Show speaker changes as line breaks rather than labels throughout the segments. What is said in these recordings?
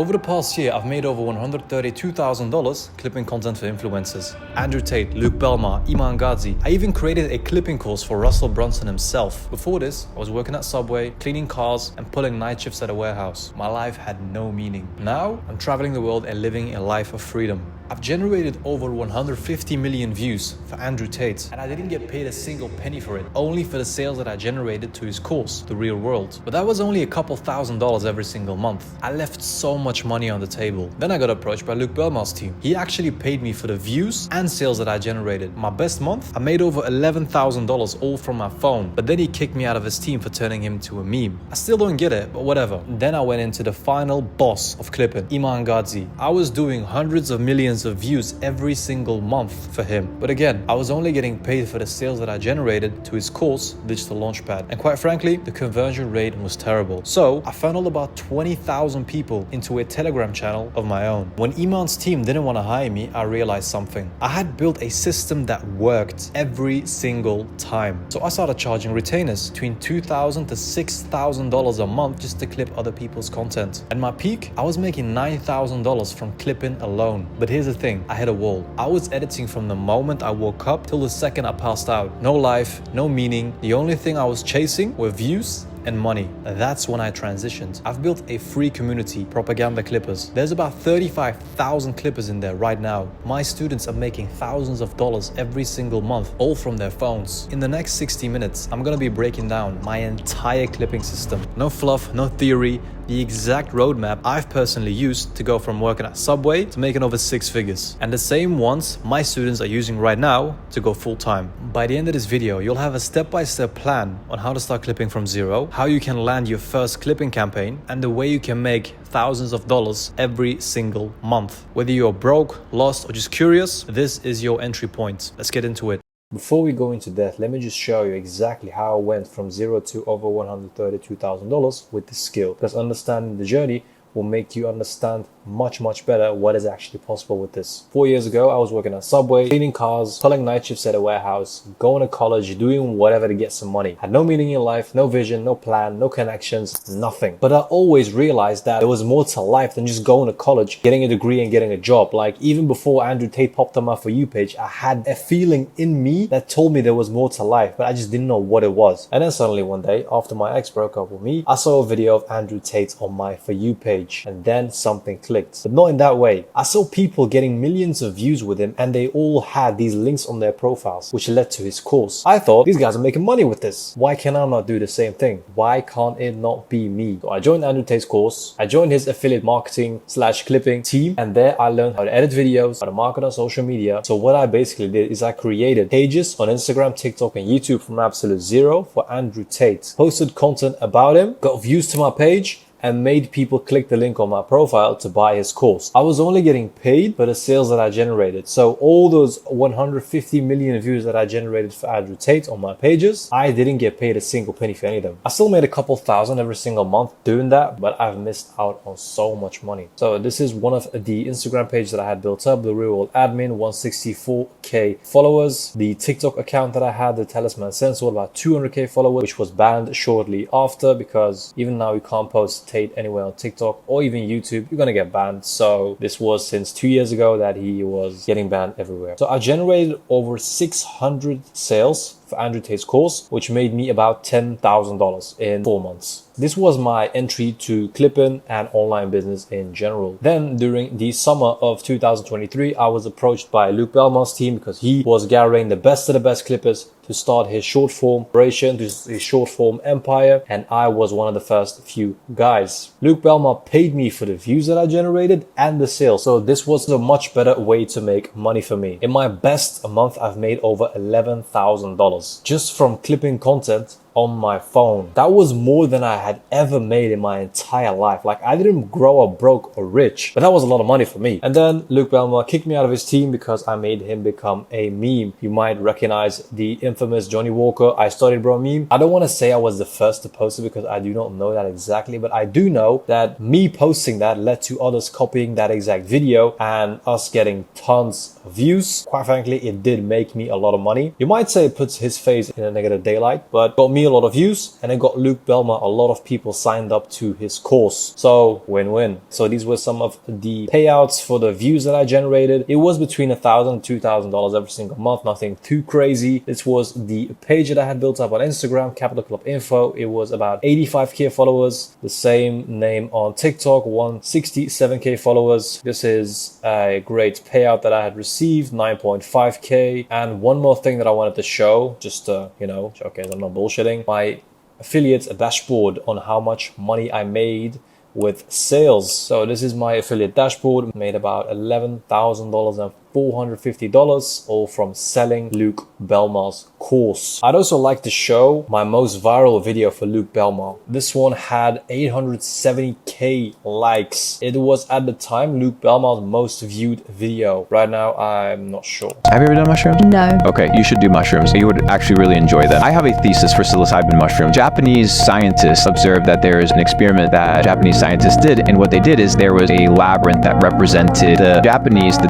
Over the past year, I've made over $132,000 clipping content for influencers. Andrew Tate, Luke Belmar, Iman Gadzi. I even created a clipping course for Russell Brunson himself. Before this, I was working at Subway, cleaning cars, and pulling night shifts at a warehouse. My life had no meaning. Now, I'm traveling the world and living a life of freedom. I've generated over 150 million views for Andrew Tate, and I didn't get paid a single penny for it, only for the sales that I generated to his course, The Real World. But that was only a couple $1,000s every single month. I left so much money on the table. Then I got approached by Luke Belmar's team. He actually paid me for the views and sales that I generated. My best month, I made over $11,000 all from my phone, but then he kicked me out of his team for turning him to a meme. I still don't get it, but whatever. Then I went into the final boss of clipping, Iman Gadzi. I was doing hundreds of millions of views every single month for him. But again, I was only getting paid for the sales that I generated to his course, Digital Launchpad. And quite frankly, the conversion rate was terrible. So I funneled about 20,000 people into a Telegram channel of my own. When Iman's team didn't want to hire me, I realized something. I had built a system that worked every single time. So I started charging retainers between $2,000 to $6,000 a month just to clip other people's content. At my peak, I was making $9,000 from clipping alone. But here's the thing, I hit a wall. I was editing from the moment I woke up till the second I passed out. No life, no meaning. The only thing I was chasing were views and money. That's when I transitioned. I've built a free community, Propaganda Clippers. There's about 35,000 clippers in there right now. My students are making thousands of dollars every single month, all from their phones. In the next 60 minutes, I'm gonna be breaking down my entire clipping system. No fluff, no theory, the exact roadmap I've personally used to go from working at Subway to making over 6 figures. And the same ones my students are using right now to go full time. By the end of this video, you'll have a step-by-step plan on how to start clipping from zero, how you can land your first clipping campaign, and the way you can make thousands of dollars every single month. Whether you're broke, lost, or just curious, this is your entry point. Let's get into it. Before we go into that, let me just show you exactly how I went from zero to over $132,000 with this skill, because understanding the journey will make you understand much better what is actually possible with this. 4 years ago, I was working at Subway, cleaning cars, pulling night shifts at a warehouse, going to college, doing whatever to get some money. Had no meaning in life, no vision, no plan, no connections, nothing. But I always realized that there was more to life than just going to college, getting a degree and getting a job. Like even before Andrew Tate popped on my For You page, I had a feeling in me that told me there was more to life, but I just didn't know what it was. And then suddenly one day, after my ex broke up with me, I saw a video of Andrew Tate on my For You page, and then something clicked. But not in that way. I saw people getting millions of views with him, and they all had these links on their profiles, which led to his course. I thought, these guys are making money with this. Why can I not do the same thing? Why can't it not be me? So I joined Andrew Tate's course. I joined his affiliate marketing / clipping team, and there I learned how to edit videos, how to market on social media. So what I basically did is I created pages on Instagram, TikTok, and YouTube from absolute zero for Andrew Tate. Posted content about him, got views to my page, and made people click the link on my profile to buy his course. I was only getting paid for the sales that I generated. So all those 150 million views that I generated for Andrew Tate on my pages, I didn't get paid a single penny for any of them. I still made a couple thousand every single month doing that, but I've missed out on so much money. So this is one of the Instagram pages that I had built up, The Real World Admin, 164K followers. The TikTok account that I had, the Talisman Sensor, about 200K followers, which was banned shortly after, because even now you can't post Tate anywhere on TikTok or even YouTube, you're gonna get banned. So this was since 2 years ago that he was getting banned everywhere. So I generated over 600 sales for Andrew Tate's course, which made me about $10,000 in 4 months. This was my entry to clipping and online business in general. Then during the summer of 2023, I was approached by Luke Belmar's team because he was gathering the best of the best clippers to start his short form operation, his short form empire, and I was one of the first few guys. Luke Belmar paid me for the views that I generated and the sales, so this was a much better way to make money for me. In my best month, I've made over $11,000 just from clipping content on my phone. That was more than I had ever made in my entire life. Like I didn't grow up broke or rich, but that was a lot of money for me. And then Luke Belmar kicked me out of his team because I made him become a meme. You might recognize the infamous Johnny Walker I Started Bro meme. I don't want to say I was the first to post it because I do not know that exactly, but I do know that me posting that led to others copying that exact video and us getting tons of views. Quite frankly, it did make me a lot of money. You might say it puts his face in a negative daylight, but got me a a lot of views, and it got Luke Belmar a lot of people signed up to his course. So win-win. So these were some of the payouts for the views that I generated. It was between $1,000 and $2,000 every single month, nothing too crazy. This was the page that I had built up on Instagram, Capital Club Info. It was about 85k followers. The same name on TikTok, 167k followers. This is a great payout that I had received, 9.5k. And one more thing that I wanted to show, just to, showcase I'm not bullshitting, my affiliate dashboard on how much money I made with sales. So this is my affiliate dashboard. Made about $11,450 all from selling Luke Belmar's course. I'd also like to show my most viral video for Luke Belmar. This one had 870k likes. It was at the time Luke Belmar's most viewed video. Right now I'm not sure.
Have you ever done mushrooms?
No.
Okay, you should do mushrooms. You would actually really enjoy them. I have a thesis for psilocybin mushrooms. Japanese scientists observed that there is an experiment that Japanese scientists did, and what they did is there was a labyrinth that represented the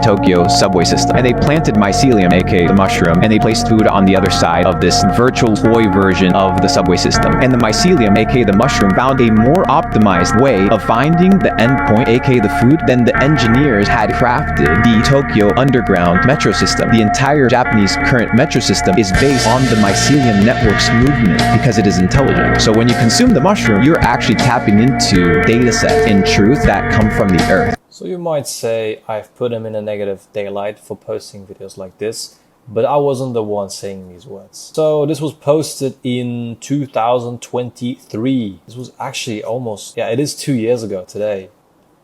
Tokyo subway system, and they planted mycelium, aka the mushroom, and they placed food on the other side of this virtual toy version of the subway system. And the mycelium, aka the mushroom, found a more optimized way of finding the endpoint, aka the food, than the engineers had crafted the Tokyo underground metro system. The entire Japanese current metro system is based on the mycelium network's movement because it is intelligent. So when you consume the mushroom, you're actually tapping into data sets in truth that come from the earth.
So you might say I've put him in a negative daylight for posting videos like this, but I wasn't the one saying these words. So this was posted in 2023. This was actually it is 2 years ago today.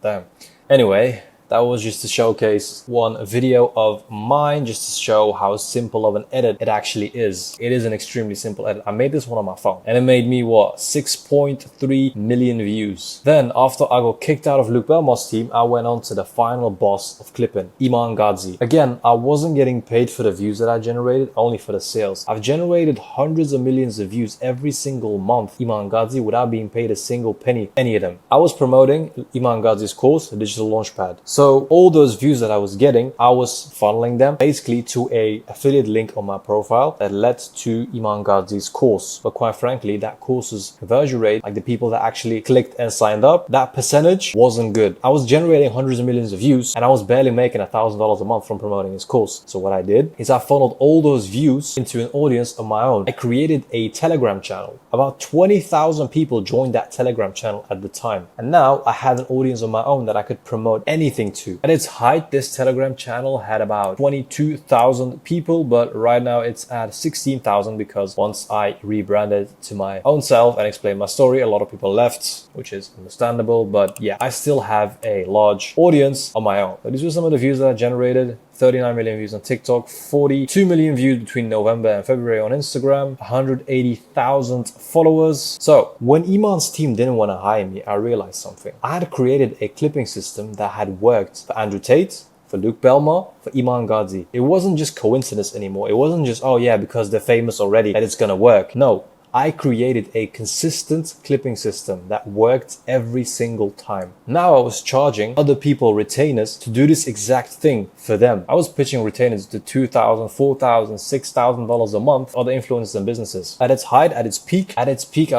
Damn. Anyway, that was just to showcase one video of mine, just to show how simple of an edit it actually is. It is an extremely simple edit. I made this one on my phone, and it made me 6.3 million views. Then after I got kicked out of Luke Belmar's team, I went on to the final boss of clipping, Iman Gadzi. Again, I wasn't getting paid for the views that I generated, only for the sales. I've generated hundreds of millions of views every single month, Iman Gadzi, without being paid a single penny, any of them. I was promoting Iman Gadzi's course, the Digital Launchpad. So all those views that I was getting, I was funneling them basically to a affiliate link on my profile that led to Iman Gadzi's course. But quite frankly, that course's conversion rate, like the people that actually clicked and signed up, that percentage wasn't good. I was generating hundreds of millions of views, and I was barely making $1,000 a month from promoting his course. So what I did is I funneled all those views into an audience of my own. I created a Telegram channel. About 20,000 people joined that Telegram channel at the time. And now I had an audience of my own that I could promote anything to. At its height, this Telegram channel had about 22,000 people, but right now it's at 16,000 because once I rebranded to my own self and explained my story, a lot of people left, which is understandable. But yeah, I still have a large audience on my own. So these were some of the views that I generated. 39 million views on TikTok, 42 million views between November and February on Instagram, 180,000 followers. So when Iman's team didn't want to hire me, I realized something. I had created a clipping system that had worked for Andrew Tate, for Luke Belmar, for Iman Gadzi. It wasn't just coincidence anymore. It wasn't just, oh yeah, because they're famous already that it's gonna work. No. I created a consistent clipping system that worked every single time. Now I was charging other people, retainers, to do this exact thing for them. I was pitching retainers to $2,000, $4,000, $6,000 a month, other influencers and businesses. At its height, at its peak, I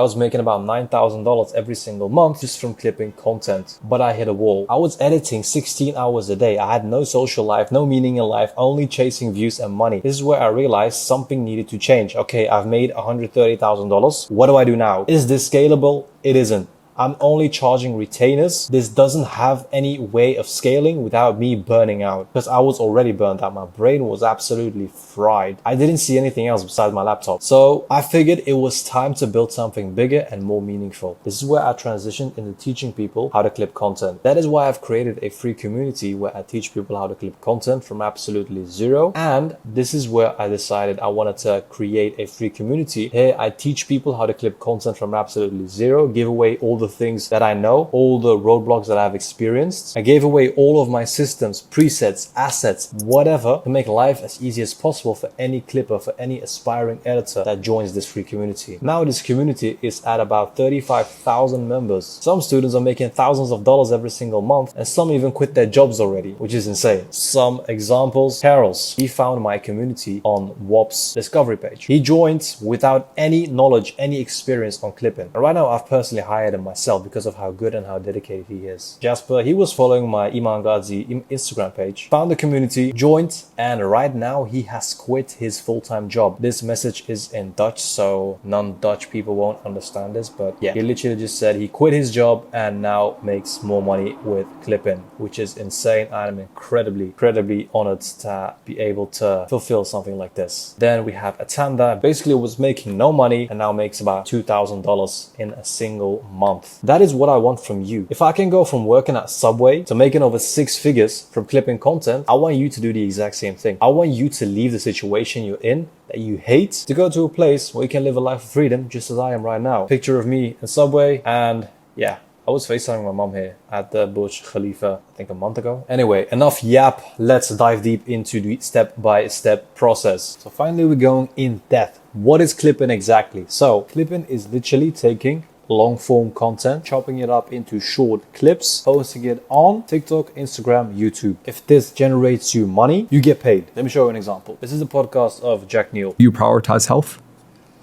was making about $9,000 every single month just from clipping content. But I hit a wall. I was editing 16 hours a day. I had no social life, no meaning in life, only chasing views and money. This is where I realized something needed to change. Okay, I've made $130,000. What do I do now? Is this scalable? It isn't. I'm only charging retainers. This doesn't have any way of scaling without me burning out, because I was already burned out. My brain was absolutely fried. I didn't see anything else besides my laptop. So I figured it was time to build something bigger and more meaningful. This is where I transitioned into teaching people how to clip content. That is why I've created a free community where I teach people how to clip content from absolutely zero. And this is where I decided I wanted to create a free community. Here I teach people how to clip content from absolutely zero, give away all the the things that I know, all the roadblocks that I've experienced. I gave away all of my systems, presets, assets, whatever, to make life as easy as possible for any clipper, for any aspiring editor that joins this free community. Now this community is at about 35,000 members. Some students are making thousands of dollars every single month, and some even quit their jobs already, which is insane. Some examples: Carol's. He found my community on WOP's discovery page. He joined without any knowledge, any experience on clipping. And right now I've personally hired him myself because of how good and how dedicated he is. Jasper, he was following my Iman Gadzi Instagram page, found the community, joined, and right now he has quit his full-time job. This message is in Dutch, so non-Dutch people won't understand this, but yeah, he literally just said he quit his job and now makes more money with clipping, which is insane. I'm incredibly honored to be able to fulfill something like this. Then we have Atanda, basically was making no money and now makes about $2,000 in a single month. That is what I want from you. If I can go from working at Subway to making over 6 figures from clipping content, I want you to do the exact same thing. I want you to leave the situation you're in that you hate to go to a place where you can live a life of freedom, just as I am right now. Picture of me in Subway, and yeah, I was FaceTiming my mom here at the Burj Khalifa, I think a month ago. Anyway, enough yap. Let's dive deep into the step-by-step process. So finally, we're going in depth. What is clipping exactly? So clipping is literally taking long form content, chopping it up into short clips, posting it on TikTok, Instagram, YouTube. If this generates you money, you get paid. Let me show you an example. This is a podcast of Jack Neal.
You prioritize health?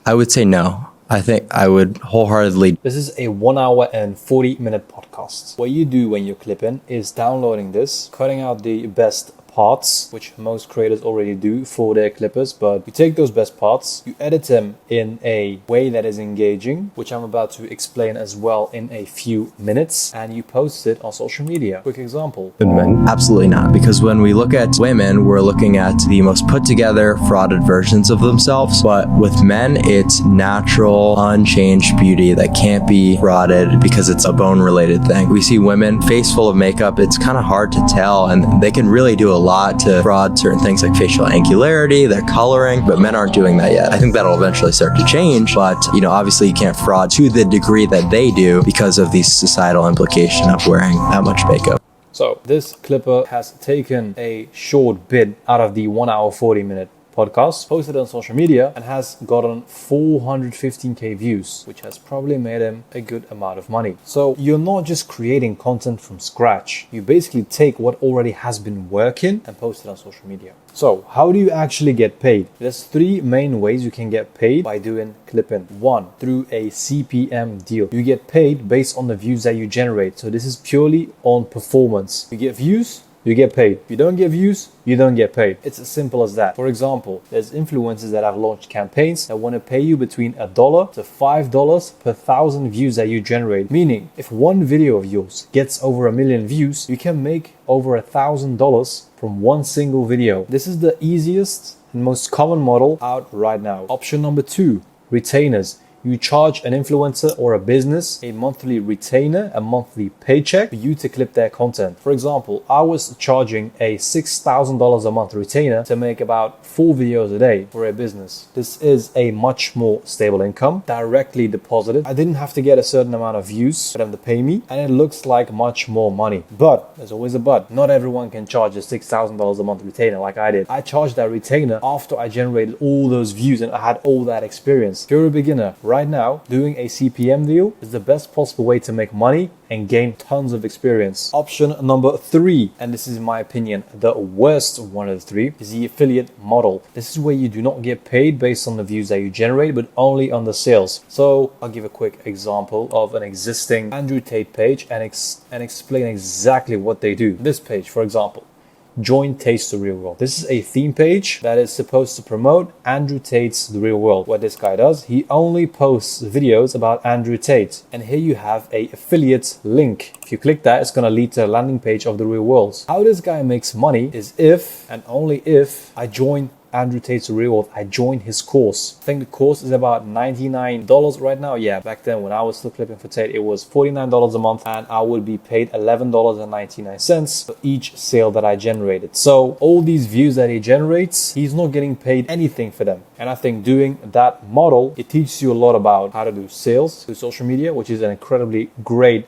I would say no. I think I would wholeheartedly.
This is a 1 hour and 40-minute podcast. What you do when you're clipping is downloading this, cutting out the best parts, which most creators already do for their clippers, but you take those best parts, you edit them in a way that is engaging, which I'm about to explain as well in a few minutes, and you post it on social media. Quick example.
Men?
Absolutely not. Because when we look at women, we're looking at the most put together, frauded versions of themselves. But with men, it's natural, unchanged beauty that can't be frauded because it's a bone related thing. We see women, face full of makeup, it's kind of hard to tell, and they can really do a lot to fraud certain things like facial angularity, their coloring, but men aren't doing that yet. I think that'll eventually start to change, but obviously you can't fraud to the degree that they do because of the societal implication of wearing that much makeup.
So this clipper has taken a short bit out of the 1 hour 40-minute podcast, posted it on social media, and has gotten 415k views, which has probably made him a good amount of money. So you're not just creating content from scratch. You basically take what already has been working and post it on social media. So how do you actually get paid? There's 3 main ways you can get paid by doing clipping. 1, through a CPM deal. You get paid based on the views that you generate. So this is purely on performance. You get views, you get paid. If you don't get views, you don't get paid. It's as simple as that. For example, there's influencers that have launched campaigns that want to pay you between $1 to $5 per 1,000 views that you generate. Meaning, if one video of yours gets over 1 million views, you can make over $1,000 from one single video. This is the easiest and most common model out right now. Option number 2, retainers. You charge an influencer or a business a monthly retainer, a monthly paycheck for you to clip their content. For example, I was charging a $6,000 a month retainer to make about 4 videos a day for a business. This is a much more stable income, directly deposited. I didn't have to get a certain amount of views for them to pay me, and it looks like much more money. But there's always a but. Not everyone can charge a $6,000 a month retainer like I did. I charged that retainer after I generated all those views and I had all that experience. If you're a beginner, right now, doing a CPM deal is the best possible way to make money and gain tons of experience. Option number 3, and this is in my opinion the worst one of the 3, is the affiliate model. This is where you do not get paid based on the views that you generate, but only on the sales. So I'll give a quick example of an existing Andrew Tate page and explain exactly what they do. This page, for example, Join Taste the Real World. This is a theme page that is supposed to promote Andrew Tate's The Real World. What this guy does, he only posts videos about Andrew Tate. And here you have a affiliate link. If you click that, it's going to lead to a landing page of The Real World. How this guy makes money is if and only if I join Andrew Tate's Real World, I joined his course. I think the course is about $99 right now. Yeah, back then when I was still clipping for Tate, it was $49 a month, and I would be paid $11.99 for each sale that I generated. So all these views that he generates, he's not getting paid anything for them. And I think doing that model, it teaches you a lot about how to do sales through social media, which is an incredibly great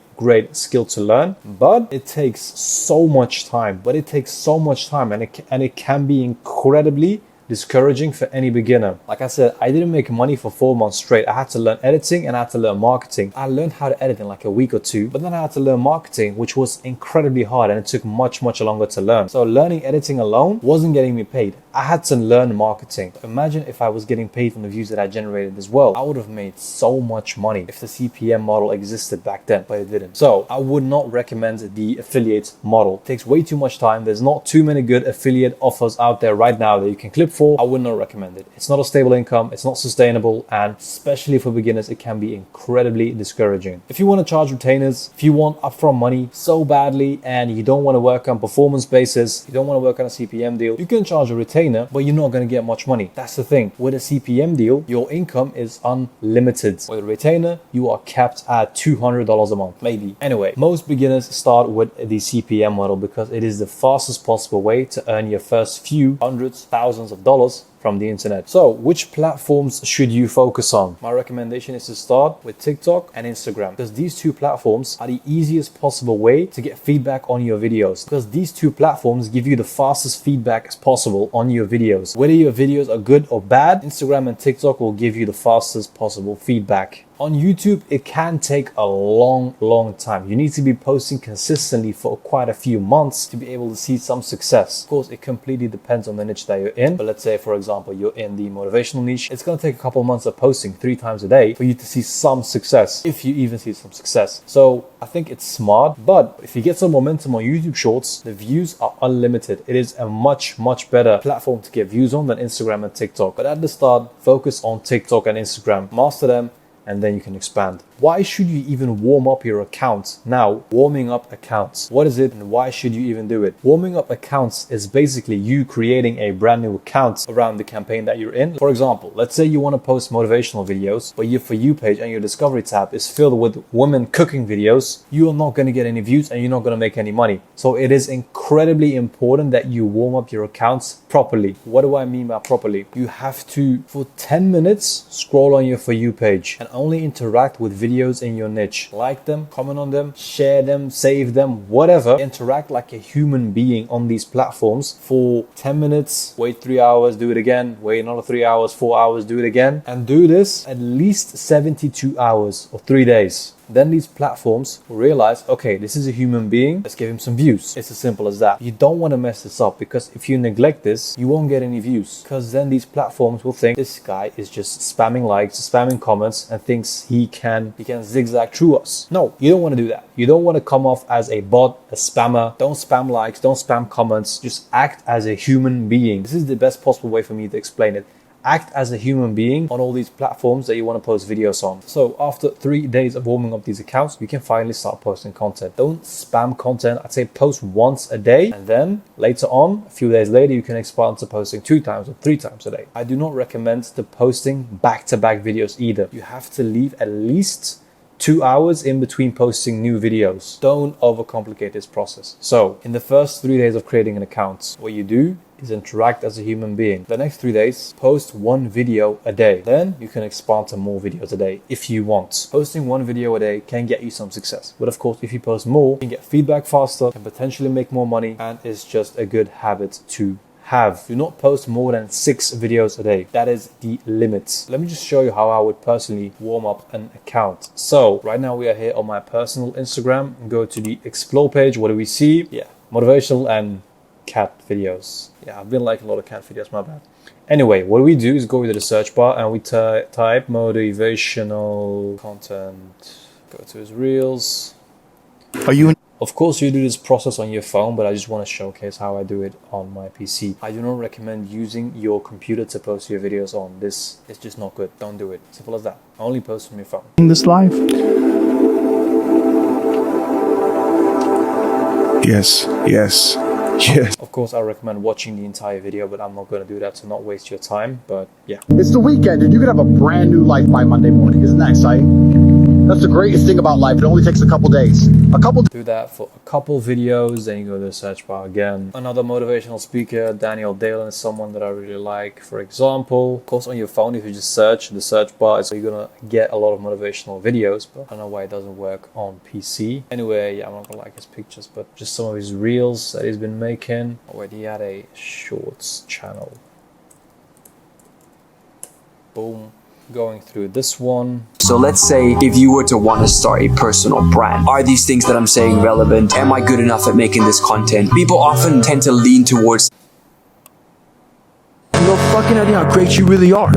skill to learn, but it takes so much time. And it can be incredibly discouraging for any beginner. Like I said, I didn't make money for 4 months straight. I had to learn editing and I had to learn marketing. I learned how to edit in like a week or two, but then I had to learn marketing, which was incredibly hard, and it took much longer to learn. So learning editing alone wasn't getting me paid. I had to learn marketing. Imagine if I was getting paid from the views that I generated as well. I would have made so much money if the CPM model existed back then, but it didn't. So I would not recommend the affiliate model. It takes way too much time. There's not too many good affiliate offers out there right now that you can clip for. I would not recommend it. It's not a stable income, it's not sustainable, and especially for beginners, it can be incredibly discouraging. If you want to charge retainers, if you want upfront money so badly and you don't want to work on performance basis, you don't want to work on a CPM deal, you can charge a retainer, but you're not going to get much money. That's the thing. With a CPM deal, your income is unlimited. With a retainer, you are capped at $200 a month, maybe. Anyway, most beginners start with the CPM model because it is the fastest possible way to earn your first few hundreds, thousands of dollars from the internet. So which platforms should you focus on? My recommendation is to start with TikTok and Instagram, because these two platforms are the easiest possible way to get feedback on your videos, because these two platforms give you the fastest feedback as possible on your videos. Whether your videos are good or bad, Instagram and TikTok will give you the fastest possible feedback. On YouTube, it can take a long time. You need to be posting consistently for quite a few months to be able to see some success. Of course, it completely depends on the niche that you're in. But let's say, for example, you're in the motivational niche. It's going to take a couple of months of posting 3 times a day for you to see some success, if you even see some success. So I think it's smart, but if you get some momentum on YouTube Shorts, the views are unlimited. It is a much better platform to get views on than Instagram and TikTok. But at the start, focus on TikTok and Instagram. Master them, and then you can expand. Why should you even warm up your account? Now, warming up accounts. What is it and why should you even do it? Warming up accounts is basically you creating a brand new account around the campaign that you're in. For example, let's say you want to post motivational videos, but your For You page and your Discovery tab is filled with women cooking videos. You are not going to get any views and you're not going to make any money. So it is incredibly important that you warm up your accounts properly. What do I mean by properly? You have to, for 10 minutes, scroll on your For You page and only interact with videos in your niche. Like them, comment on them, share them, save them, whatever. Interact like a human being on these platforms for 10 minutes, wait 3 hours, do it again, wait another 3 hours, 4 hours, do it again. And do this at least 72 hours or 3 days. Then these platforms will realize, okay, this is a human being, let's give him some views. It's as simple as that. You don't want to mess this up, because if you neglect this, you won't get any views, because then these platforms will think this guy is just spamming likes, spamming comments, and thinks he can zigzag through us. No, you don't want to do that. You don't want to come off as a bot, a spammer. Don't spam likes, don't spam comments. Just act as a human being. This is the best possible way for me to explain it. Act as a human being on all these platforms that you want to post videos on. So after 3 days of warming up these accounts, you can finally start posting content. Don't spam content. I'd say post once a day, and then later on, a few days later, you can expand to posting 2 times or 3 times a day. I do not recommend the posting back-to-back videos either. You have to leave at least 2 hours in between posting new videos. Don't overcomplicate this process. So in the first 3 days of creating an account, what you do is interact as a human being. The next 3 days, post 1 video a day. Then you can expand to more videos a day if you want. Posting 1 video a day can get you some success. But of course, if you post more, you can get feedback faster, can potentially make more money, and it's just a good habit to have. Do not post more than 6 videos a day. That is the limit. Let me just show you how I would personally warm up an account. So right now we are here on my personal Instagram. Go to the explore page. What do we see? Yeah, motivational and cat videos. Yeah, I've been liking a lot of cat videos, my bad. Anyway, what we do is go to the search bar and we type motivational content. Go to his reels. Of course, you do this process on your phone, but I just want to showcase how I do it on my PC. I do not recommend using your computer to post your videos on. This is just not good. Don't do it. Simple as that. Only post from your phone.
In this life? Yes.
Yeah.
Of course, I recommend watching the entire video, but I'm not going to do that to not waste your time. But yeah.
It's the weekend, and you could have a brand new life by Monday morning. Isn't that exciting? That's the greatest thing about life. It only takes a couple days.
Do that for a couple videos, then you go to the search bar again. Another motivational speaker, Daniel Dalen, is someone that I really like. For example, of course, on your phone, if you just search the search bar, so you're gonna get a lot of motivational videos, but I don't know why it doesn't work on PC. Anyway, yeah, I'm not gonna like his pictures, but just some of his reels that he's been making. Oh wait, he had a shorts channel. Boom. Going through this one.
So let's say if you were to want to start a personal brand, are these things that I'm saying relevant? Am I good enough at making this content? People often tend to lean towards no fucking idea how great you really are.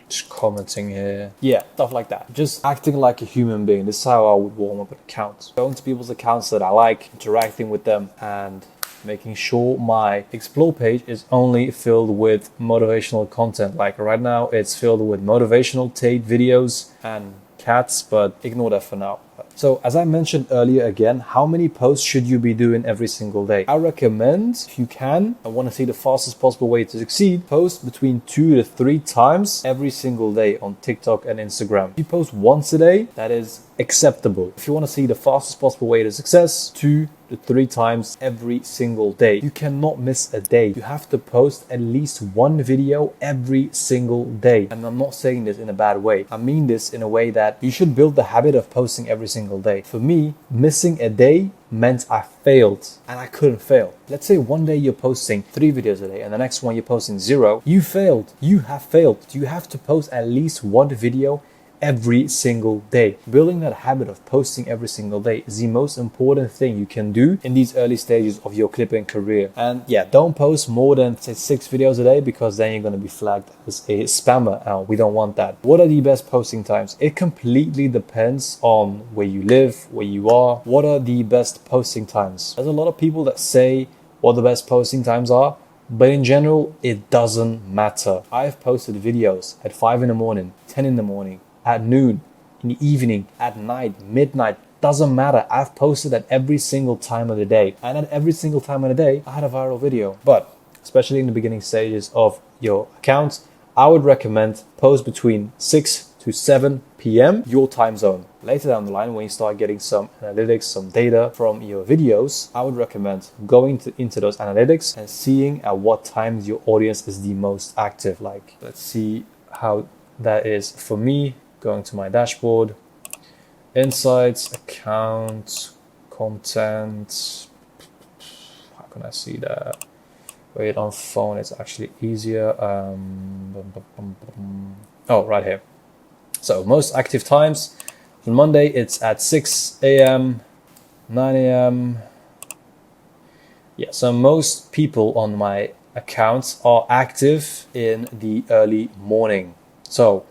Just commenting here. Yeah, stuff like that. Just acting like a human being. This is how I would warm up an account. Going to people's accounts that I like, interacting with them, and making sure my explore page is only filled with motivational content. Like right now, it's filled with motivational Tate videos and cats, but ignore that for now. So as I mentioned earlier again, how many posts should you be doing every single day? I recommend, if you can, I want to see the fastest possible way to succeed, post between 2 to 3 times every single day on TikTok and Instagram. If you post once a day, that is acceptable. If you want to see the fastest possible way to success, 2 to 3 times every single day. You cannot miss a day. You have to post at least one video every single day. And I'm not saying this in a bad way. I mean this in a way that you should build the habit of posting every single day. For me, missing a day meant I failed, and I couldn't fail. Let's say one day you're posting 3 videos a day and the next one you're posting 0. You failed. You have failed. You have to post at least one video every single day. Building that habit of posting every single day is the most important thing you can do in these early stages of your clipping career. And yeah, don't post more than say 6 videos a day, because then you're going to be flagged as a spammer, and we don't want that. What are the best posting times? It completely depends on where you live, where you are. What are the best posting times? There's a lot of people that say what the best posting times are, but in general, it doesn't matter. I've posted videos at 5 in the morning, 10 in the morning, at noon, in the evening, at night, midnight, doesn't matter. I've posted at every single time of the day. And at every single time of the day, I had a viral video. But especially in the beginning stages of your account, I would recommend post between 6 to 7 p.m. your time zone. Later down the line, when you start getting some analytics, some data from your videos, I would recommend going into those analytics and seeing at what times your audience is the most active. Like, let's see how that is for me. Going to my dashboard, insights, account, content. How can I see that? Wait, on phone it's actually easier. Oh, right here. So most active times on Monday, it's at 6 a.m., 9 a.m. Yeah, so most people on my accounts are active in the early morning. So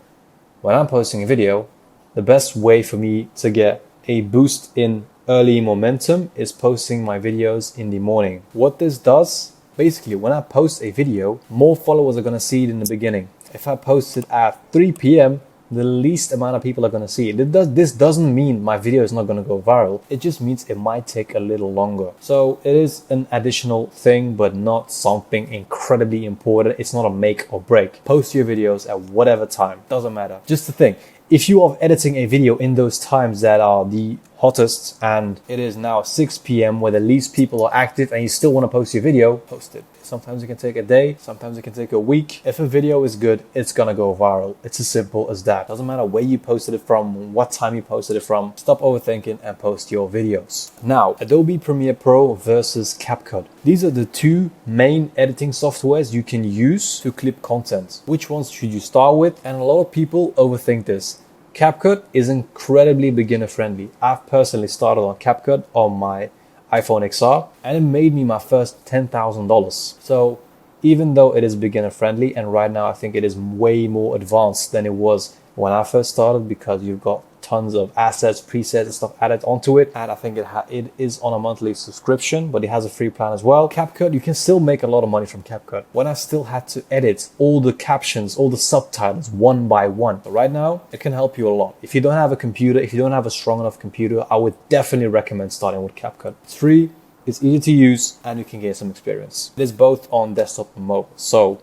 when I'm posting a video, the best way for me to get a boost in early momentum is posting my videos in the morning. What this does, basically, when I post a video, more followers are going to see it in the beginning. If I post it at 3 p.m., the least amount of people are going to see it. This doesn't mean my video is not going to go viral. It just means it might take a little longer. So it is an additional thing, but not something incredibly important. It's not a make or break. Post your videos at whatever time. Doesn't matter. Just the thing. If you are editing a video in those times that are the hottest, and it is now 6 p.m. where the least people are active, and you still want to post your video, post it. Sometimes it can take a day, sometimes it can take a week. If a video is good, it's gonna go viral. It's as simple as that. Doesn't matter where you posted it from, what time you posted it from. Stop overthinking and post your videos. Now, Adobe Premiere Pro versus CapCut. These are the 2 main editing softwares you can use to clip content. Which ones should you start with? And a lot of people overthink this. CapCut is incredibly beginner friendly. I've personally started on CapCut on my iPhone XR, and it made me my first $10,000. So even though it is beginner friendly, and right now I think it is way more advanced than it was when I first started, because you've got tons of assets, presets and stuff added onto it, and I think it is on a monthly subscription, but it has a free plan as well. CapCut, you can still make a lot of money from CapCut. When I still had to edit all the captions, all the subtitles one by one, but right now it can help you a lot. If you don't have a computer, if you don't have a strong enough computer, I would definitely recommend starting with CapCut. It's free, it's easy to use, and you can get some experience. It is both on desktop and mobile. So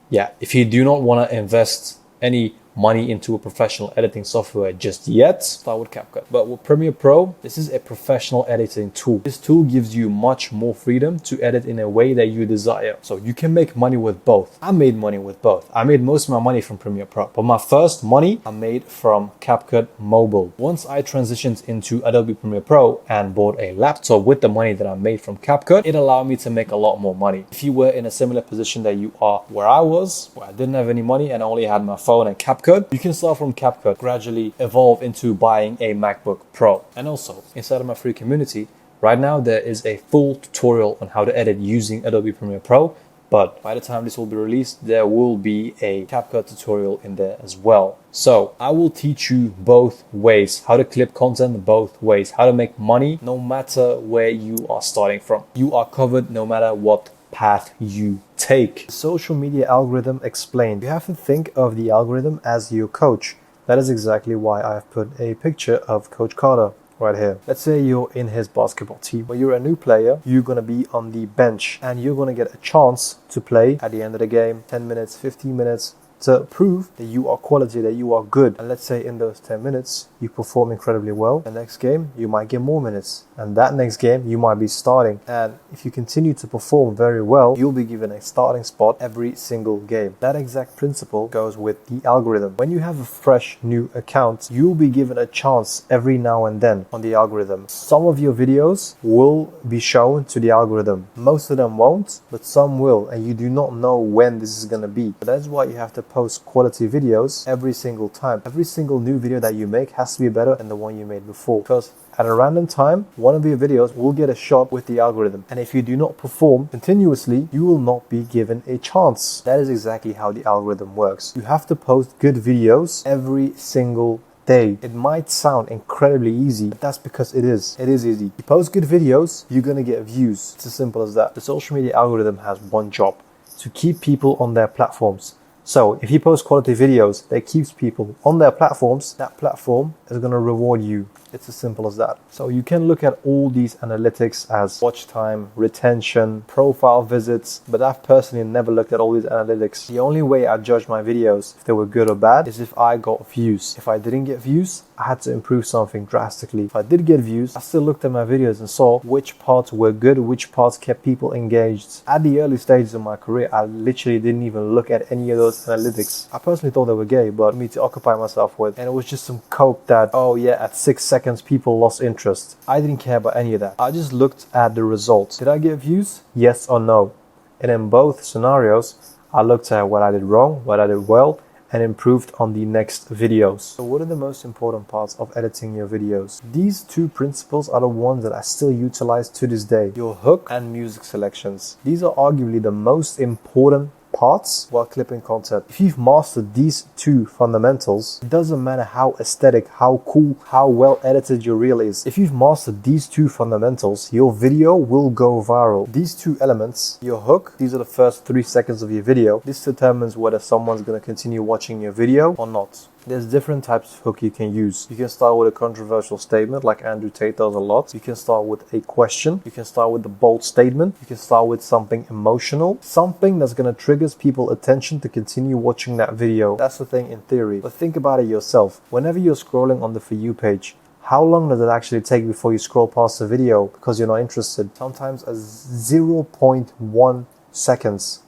yeah, if you do not want to invest any money into a professional editing software just yet, start with CapCut. But with Premiere Pro, this is a professional editing tool. This tool gives you much more freedom to edit in a way that you desire. So you can make money with both. I made money with both. I made most of my money from Premiere Pro, but my first money I made from CapCut Mobile. Once I transitioned into Adobe Premiere Pro and bought a laptop with the money that I made from CapCut, it allowed me to make a lot more money. If you were in a similar position that you are where I was, where I didn't have any money and I only had my phone and CapCut, you can start from CapCut, gradually evolve into buying a MacBook Pro. And also, inside of my free community, right now there is a full tutorial on how to edit using Adobe Premiere Pro, but by the time this will be released, there will be a CapCut tutorial in there as well. So I will teach you both ways, how to clip content both ways, how to make money no matter where you are starting from. You are covered no matter what path you take. Social media algorithm explained. You have to think of the algorithm as your coach. That is exactly why I've put a picture of Coach Carter right here. Let's say you're in his basketball team. When you're a new player, you're going to be on the bench and you're going to get a chance to play at the end of the game, 10 minutes, 15 minutes, to prove that you are quality, that you are good. And let's say in those 10 minutes, you perform incredibly well. The next game, you might get more minutes. And that next game, you might be starting. And if you continue to perform very well, you'll be given a starting spot every single game. That exact principle goes with the algorithm. When you have a fresh new account, you'll be given a chance every now and then on the algorithm. Some of your videos will be shown to the algorithm. Most of them won't, but some will. And you do not know when this is going to be. But that's why you have to post quality videos every single time. Every single new video that you make has to be better than the one you made before, because at a random time, one of your videos will get a shot with the algorithm. And if you do not perform continuously, you will not be given a chance. That is exactly how the algorithm works. You have to post good videos every single day. It might sound incredibly easy, but that's because it is. It is easy. You post good videos, you're going to get views. It's as simple as that. The social media algorithm has one job: to keep people on their platforms. So if you post quality videos that keeps people on their platforms, that platform is going to reward you. It's as simple as that. So you can look at all these analytics as watch time, retention, profile visits, but I've personally never looked at all these analytics. The only way I judge my videos, if they were good or bad, is if I got views. If I didn't get views, I had to improve something drastically. If I did get views, I still looked at my videos and saw which parts were good, which parts kept people engaged. At the early stages of my career, I literally didn't even look at any of those analytics. I personally thought they were gay, but for me to occupy myself with, and it was just some cope that, oh yeah, at 6 seconds people lost interest. I didn't care about any of that. I just looked at the results. Did I get views? Yes or no? And in both scenarios, I looked at what I did wrong, what I did well, and improved on the next videos. So what are the most important parts of editing your videos? These two principles are the ones that I still utilize to this day: your hook and music selections. These are arguably the most important parts while clipping content. If you've mastered these two fundamentals, it doesn't matter how aesthetic, how cool, how well edited your reel is. If you've mastered these two fundamentals, your video will go viral. These two elements, your hook, these are the first 3 seconds of your video. This determines whether someone's going to continue watching your video or not. There's different types of hook you can use. You can start with a controversial statement like Andrew Tate does a lot. You can start with a question. You can start with a bold statement. You can start with something emotional, something that's going to trigger people's attention to continue watching that video. That's the thing in theory. But think about it yourself. Whenever you're scrolling on the For You page, how long does it actually take before you scroll past the video because you're not interested? Sometimes as 0.1 seconds.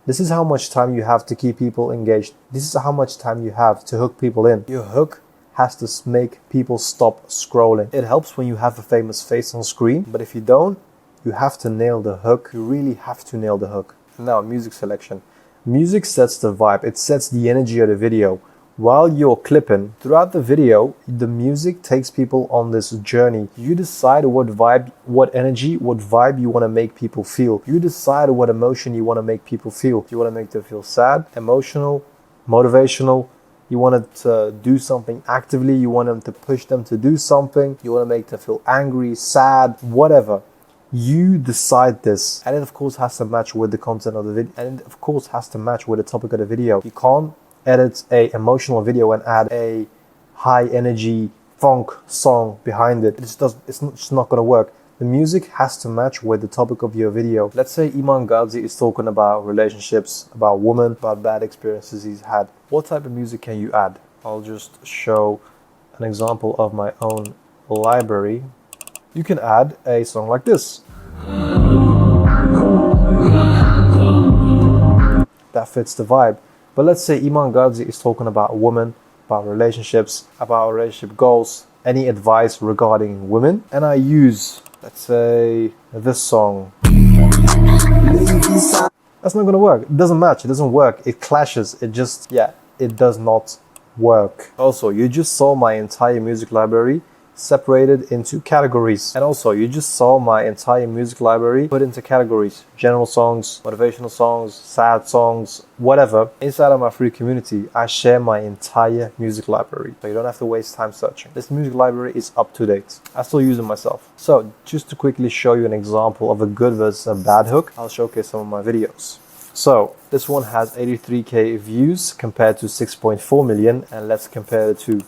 This is how much time you have to keep people engaged. This is how much time you have to hook people in. Your hook has to make people stop scrolling. It helps when you have a famous face on screen, but if you don't, you have to nail the hook. You really have to nail the hook. Now, music selection. Music sets the vibe. It sets the energy of the video. While you're clipping, throughout the video, the music takes people on this journey. You decide what vibe, what energy, what vibe you want to make people feel. You decide what emotion you want to make people feel. You want to make them feel sad, emotional, motivational. You want to do something actively. You want them to push them to do something. You want to make them feel angry, sad, whatever. You decide this. And it of course has to match with the content of the video. And it of course has to match with the topic of the video. You can't edit a emotional video and add a high energy funk song behind it. It's just not going to work. The music has to match with the topic of your video. Let's say Iman Gadzi is talking about relationships, about women, about bad experiences he's had. What type of music can you add? I'll just show an example of my own library. You can add a song like this. That fits the vibe. But let's say Iman Gadzi is talking about women, about relationships, about relationship goals, any advice regarding women, and I use, let's say, this song. That's not gonna work. It doesn't match, it doesn't work, it clashes, it just, yeah, it does not work. Also, you just saw my entire music library separated into categories. And also, you just saw my entire music library put into categories. General songs, motivational songs, sad songs, whatever. Inside of my free community, I share my entire music library. So you don't have to waste time searching. This music library is up to date. I still use it myself. So just to quickly show you an example of a good versus a bad hook, I'll showcase some of my videos. So this one has 83k views compared to 6.4 million. And let's compare the two.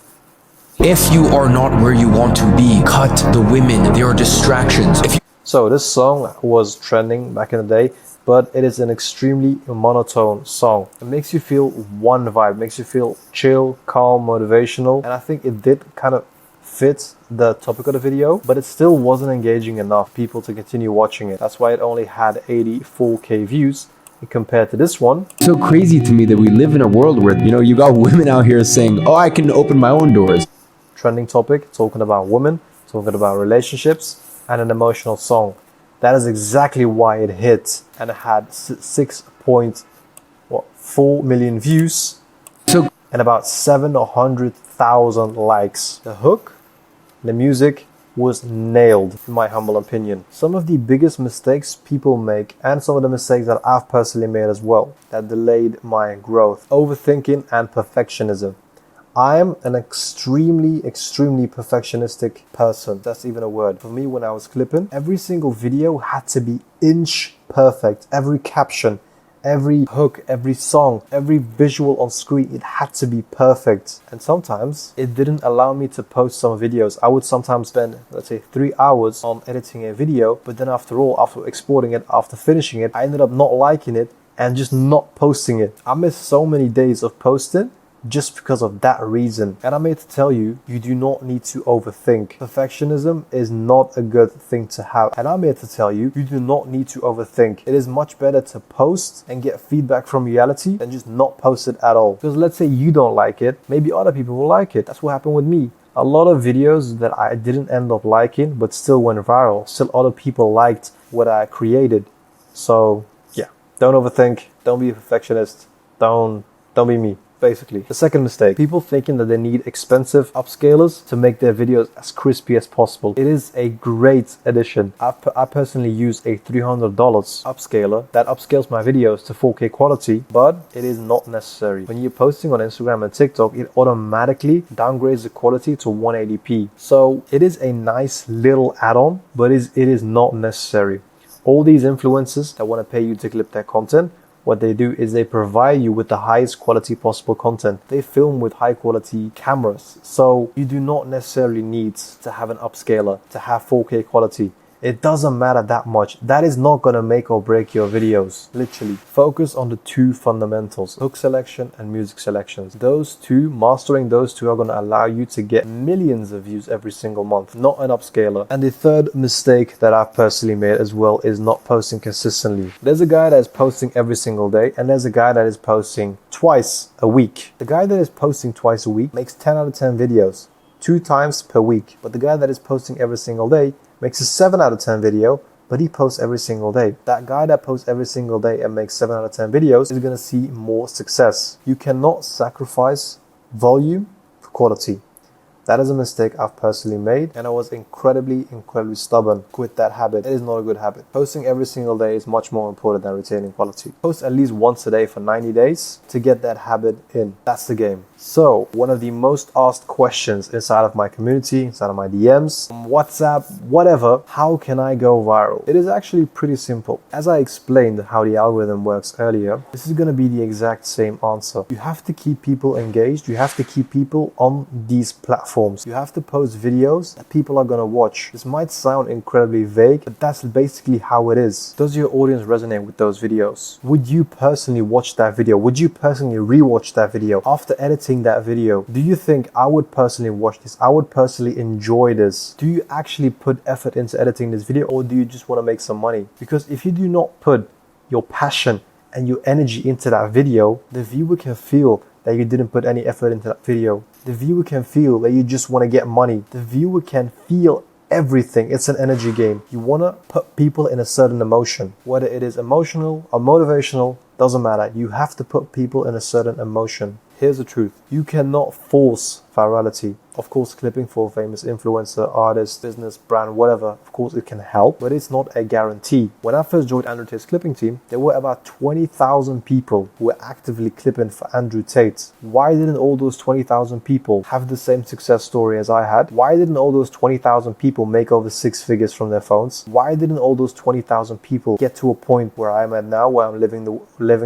If you are not where you want to be, cut the women. They are distractions.
So this song was trending back in the day, but it is an extremely monotone song. It makes you feel one vibe, makes you feel chill, calm, motivational. And I think it did kind of fit the topic of the video, but it still wasn't engaging enough people to continue watching it. That's why it only had 84k views. Compared to this one.
So crazy to me that we live in a world where, you got women out here saying, oh, I can open my own doors.
Trending topic, talking about women, talking about relationships, and an emotional song. That is exactly why it hit, and it had 6.4 million views and about 700,000 likes. The hook, the music was nailed, in my humble opinion. Some of the biggest mistakes people make, and some of the mistakes that I've personally made as well, that delayed my growth: overthinking and perfectionism. I am an extremely perfectionistic person. That's even a word. For me, when I was clipping, every single video had to be inch perfect. Every caption, every hook, every song, every visual on screen, it had to be perfect. And sometimes it didn't allow me to post some videos. I would sometimes spend, let's say, 3 hours on editing a video, but then after all, after exporting it, after finishing it, I ended up not liking it and just not posting it. I missed so many days of posting just because of that reason. And I'm here to tell you, you do not need to overthink. Perfectionism is not a good thing to have. And I'm here to tell you, you do not need to overthink. It is much better to post and get feedback from reality than just not post it at all. Because let's say you don't like it, maybe other people will like it. That's what happened with me. A lot of videos that I didn't end up liking, but still went viral. Still other people liked what I created. So yeah, don't overthink. Don't be a perfectionist. Don't be me. Basically. The second mistake, people thinking that they need expensive upscalers to make their videos as crispy as possible. It is a great addition. I personally use a $300 upscaler that upscales my videos to 4K quality, but it is not necessary. When you're posting on Instagram and TikTok, it automatically downgrades the quality to 180p. So it is a nice little add-on, but it is not necessary. All these influencers that want to pay you to clip their content, what they do is they provide you with the highest quality possible content. They film with high quality cameras. So you do not necessarily need to have an upscaler to have 4K quality. It doesn't matter that much. That is not going to make or break your videos. Literally. Focus on the two fundamentals, hook selection and music selections. Mastering those two are going to allow you to get millions of views every single month, not an upscaler. And the third mistake that I've personally made as well is not posting consistently. There's a guy that is posting every single day, and there's a guy that is posting twice a week. The guy that is posting twice a week makes 10 out of 10 videos, 2 times per week. But the guy that is posting every single day makes a 7 out of 10 video, but he posts every single day. That guy that posts every single day and makes 7 out of 10 videos is going to see more success. You cannot sacrifice volume for quality. That is a mistake I've personally made, and I was incredibly stubborn. Quit that habit. It is not a good habit. Posting every single day is much more important than retaining quality. Post at least once a day for 90 days to get that habit in. That's the game. So, one of the most asked questions inside of my community, inside of my DMs, WhatsApp, whatever, how can I go viral? It is actually pretty simple. As I explained how the algorithm works earlier, this is going to be the exact same answer. You have to keep people engaged. You have to keep people on these platforms. platforms. You have to post videos that people are going to watch. This might sound incredibly vague, but that's basically how it is. Does your audience resonate with those videos? Would you personally watch that video? Would you personally rewatch that video after editing that video? Do you think I would personally watch this? I would personally enjoy this? Do you actually put effort into editing this video, or do you just want to make some money? Because if you do not put your passion and your energy into that video, the viewer can feel that you didn't put any effort into that video. The viewer can feel that you just want to get money. The viewer can feel everything. It's an energy game. You want to put people in a certain emotion. Whether it is emotional or motivational, doesn't matter. You have to put people in a certain emotion. Here's the truth. You cannot force virality. Of course, clipping for a famous influencer, artist, business, brand, whatever, of course it can help, but it's not a guarantee. When I first joined Andrew Tate's clipping team, there were about 20,000 people who were actively clipping for Andrew Tate. Why didn't all those 20,000 people have the same success story as I had? Why didn't all those 20,000 people make over 6 figures from their phones? Why didn't all those 20,000 people get to a point where I'm at now, where I'm living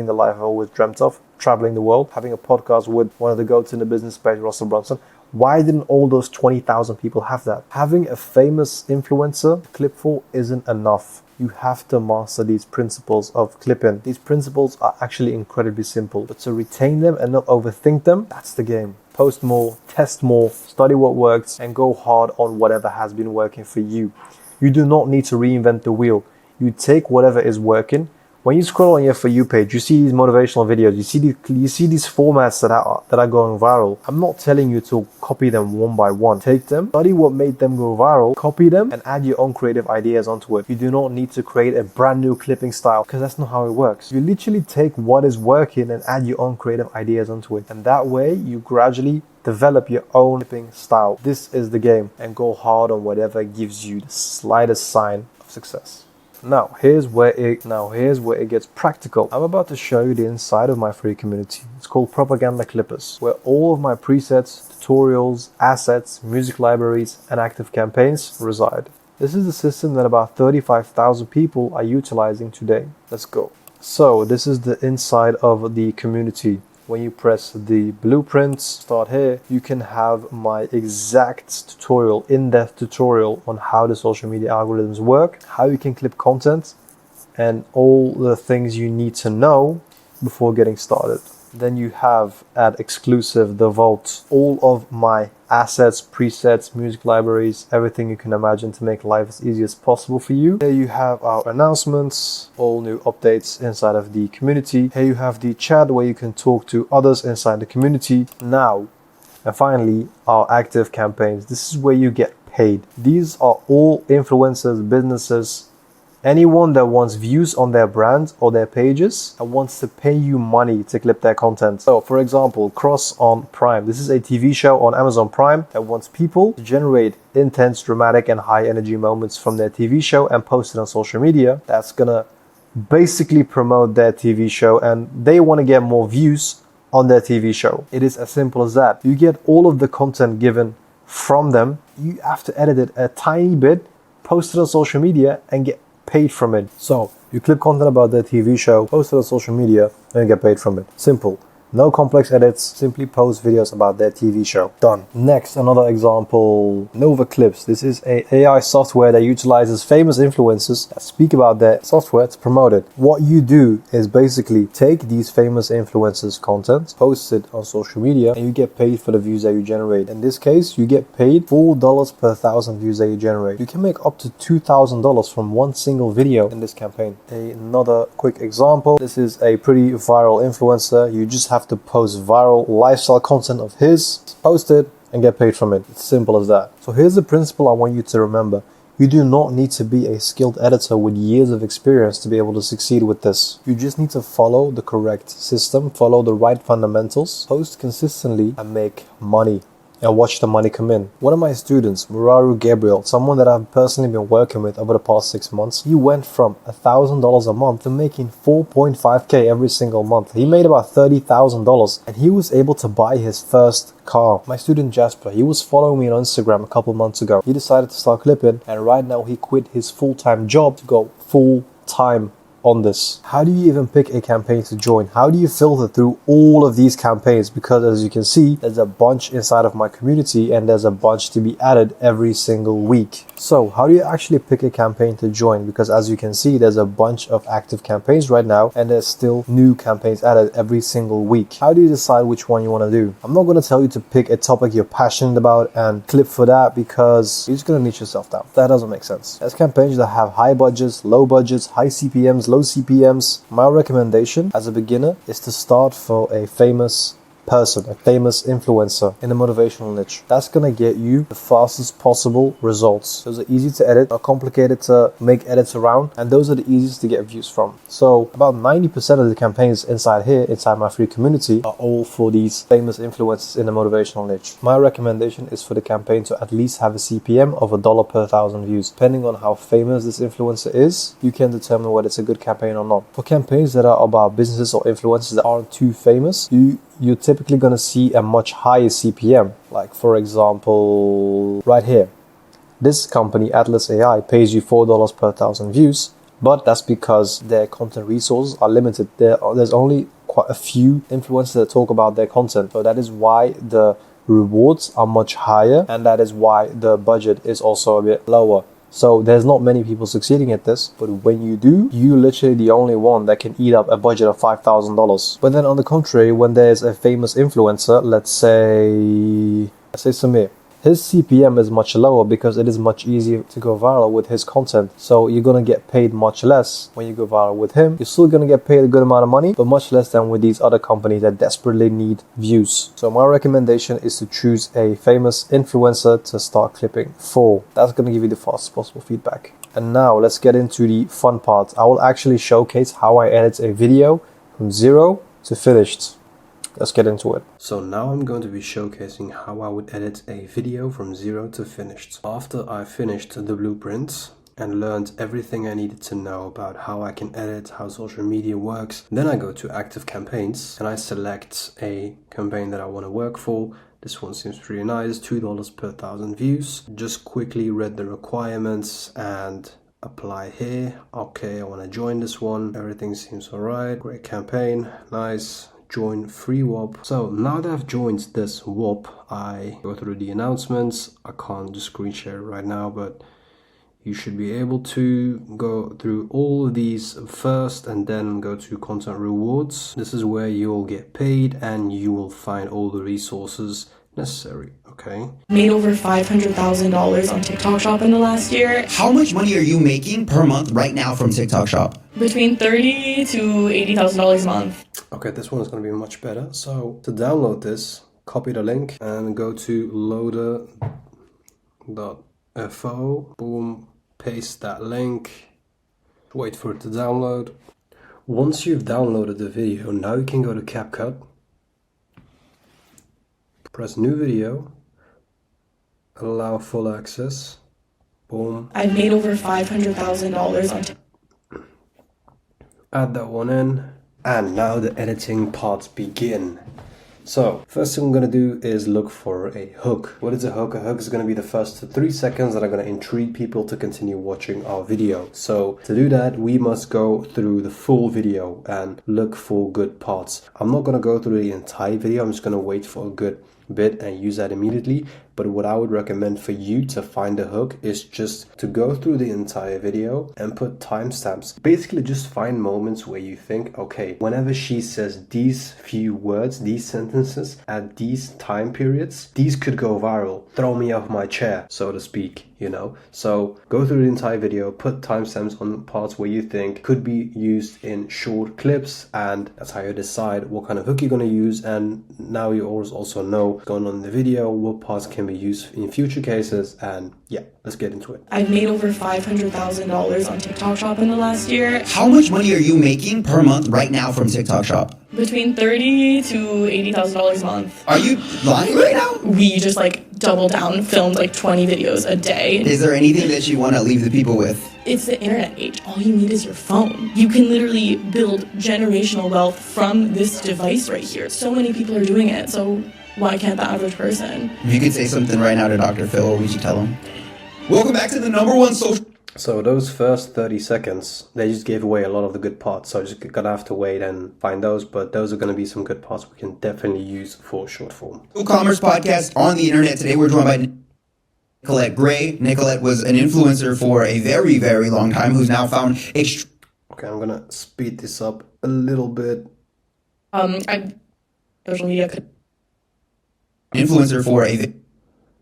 the life I've always dreamt of, traveling the world, having a podcast with one of the goats in the business space, Russell Brunson? Why didn't all those 20,000 people have that? Having a famous influencer to clip for isn't enough. You have to master these principles of clipping. These principles are actually incredibly simple, but to retain them and not overthink them, that's the game. Post more, test more, study what works, and go hard on whatever has been working for you. You do not need to reinvent the wheel. You take whatever is working. When you scroll on your For You page, you see these motivational videos, you see these formats that are going viral. I'm not telling you to copy them one by one. Take them, study what made them go viral, copy them, and add your own creative ideas onto it. You do not need to create a brand new clipping style, because that's not how it works. You literally take what is working and add your own creative ideas onto it. And that way, you gradually develop your own clipping style. This is the game, and go hard on whatever gives you the slightest sign of success. Now, here's where it gets practical. I'm about to show you the inside of my free community. It's called Propaganda Clippers, where all of my presets, tutorials, assets, music libraries, and active campaigns reside. This is the system that about 35,000 people are utilizing today. Let's go. So, this is the inside of the community. When you press the blueprints, start here, you can have my exact tutorial, in-depth tutorial on how the social media algorithms work, how you can clip content, and all the things you need to know before getting started. Then you have at exclusive the vault, all of my assets, presets, music libraries, everything you can imagine to make life as easy as possible for you. Here you have our announcements, all new updates inside of the community. Here you have the chat where you can talk to others inside the community. Now, and finally, our active campaigns. This is where you get paid. These are all influencers, businesses, anyone that wants views on their brand or their pages and wants to pay you money to clip their content. So, for example, Cross on Prime. This is a TV show on Amazon Prime that wants people to generate intense, dramatic, and high energy moments from their TV show and post it on social media. That's gonna basically promote their TV show, and they want to get more views on their TV show. It is as simple as that. You get all of the content given from them. You have to edit it a tiny bit, post it on social media, and get paid from it. So you clip content about their TV show, post it on social media, and get paid from it. Simple. No complex edits, simply post videos about their TV show. Done. Next, another example, Nova Clips. This is a AI software that utilizes famous influencers that speak about their software to promote it. What you do is basically take these famous influencers' content, post it on social media, and you get paid for the views that you generate. In this case, you get paid $4 per 1,000 views that you generate. You can make up to $2,000 from one single video in this campaign. Another quick example, this is a pretty viral influencer. You just have to post viral lifestyle content of his, post it, and get paid from it. It's simple as that. So here's the principle I want you to remember. You do not need to be a skilled editor with years of experience to be able to succeed with this. You just need to follow the correct system, follow the right fundamentals, post consistently, and make money. And watch the money come in. One of my students, Muraru Gabriel, someone that I've personally been working with over the past 6 months, he went from $1,000 a month to making $4.5K every single month. He made about $30,000 and he was able to buy his first car. My student Jasper, he was following me on Instagram a couple months ago. He decided to start clipping, and right now he quit his full-time job to go full-time
on this. How do you even pick a campaign to join? How do you filter through all of these campaigns? Because as you can see, there's a bunch inside of my community and there's a bunch to be added every single week. So how do you actually pick a campaign to join? Because as you can see, there's a bunch of active campaigns right now and there's still new campaigns added every single week. How do you decide which one you want to do? I'm not going to tell you to pick a topic you're passionate about and clip for that, because you're just going to niche yourself down. That doesn't make sense. There's campaigns that have high budgets, low budgets, high CPMs, low CPMs. My recommendation as a beginner is to start for a famous person, a famous influencer in a motivational niche. That's gonna get you the fastest possible results. Those are easy to edit, not complicated to make edits around, and those are the easiest to get views from. So about 90% of the campaigns inside here, inside my free community, are all for these famous influencers in a motivational niche. My recommendation is for the campaign to at least have a CPM of $1 per 1,000 views. Depending on how famous this influencer is, you can determine whether it's a good campaign or not. For campaigns that are about businesses or influencers that aren't too famous, you're typically going to see a much higher CPM. Like for example, right here, this company, Atlas AI, pays you $4 per 1,000 views, but that's because their content resources are limited. There's only quite a few influencers that talk about their content. So that is why the rewards are much higher, and that is why the budget is also a bit lower. So there's not many people succeeding at this, but when you do, you're literally the only one that can eat up a budget of $5,000. But then on the contrary, when there's a famous influencer, let's say Samir, his CPM is much lower because it is much easier to go viral with his content. So you're going to get paid much less when you go viral with him. You're still going to get paid a good amount of money, but much less than with these other companies that desperately need views. So my recommendation is to choose a famous influencer to start clipping for. That's going to give you the fastest possible feedback. And now let's get into the fun part. I will actually showcase how I edit a video from zero to finished. Let's get into it. So now I'm going to be showcasing how I would edit a video from zero to finished. After I finished the blueprints and learned everything I needed to know about how I can edit, how social media works, then I go to active campaigns and I select a campaign that I want to work for. This one seems pretty nice, $2 per 1,000 views. Just quickly read the requirements and apply here. Okay, I want to join this one. Everything seems alright. Great campaign, nice. Join free WOP. So now that I've joined this WOP, I go through the announcements. I can't just screen share it right now, but you should be able to go through all of these first and then go to content rewards. This is where you'll get paid and you will find all the resources necessary. Okay.
Made over $500,000 on TikTok Shop in the last year.
How much money are you making per month right now from TikTok Shop?
Between $30,000 to $80,000 a month.
Okay, this one is going to be much better. So to download this, copy the link and go to loader.fo. Boom, paste that link. Wait for it to download. Once you've downloaded the video, now you can go to CapCut. Press new video. Allow full access. Boom.
I've made over $500,000 on TikTok.
Add that one in. And now the editing parts begin. So, first thing I'm going to do is look for a hook. What is a hook? A hook is going to be the first 3 seconds that are going to intrigue people to continue watching our video. So, to do that, we must go through the full video and look for good parts. I'm not going to go through the entire video. I'm just going to wait for a good bit and use that immediately. But what I would recommend for you to find a hook is just to go through the entire video and put timestamps. Basically just find moments where you think, okay, whenever she says these few words, these sentences at these time periods, these could go viral, throw me off my chair, so to speak, you know. So go through the entire video, put timestamps on parts where you think could be used in short clips, and that's how you decide what kind of hook you're going to use. And now you also know what's going on in the video, what parts can be used in future cases, and yeah, let's get into it.
I've made over $500,000 on TikTok Shop in the last year.
How much money are you making per month right now from TikTok Shop?
Between $30,000 to $80,000 a month.
Are you lying right now?
We just double down, filmed 20 videos a day.
Is there anything that you want to leave the people with?
It's the internet age. All you need is your phone. You can literally build generational wealth from this device right here. So many people are doing it, so why can't the average person?
If you could say something right now to Dr. Phil, what would you tell him? Welcome back to the #1 social...
So those first 30 seconds, they just gave away a lot of the good parts. So just gonna have to wait and find those. But those are gonna be some good parts we can definitely use for short form.
Commerce podcast on the internet. Today we're joined by Nicolette Gray. Nicolette was an influencer for a very, very long time who's now found
Okay, I'm gonna speed this up a little bit.
Social media
influencer for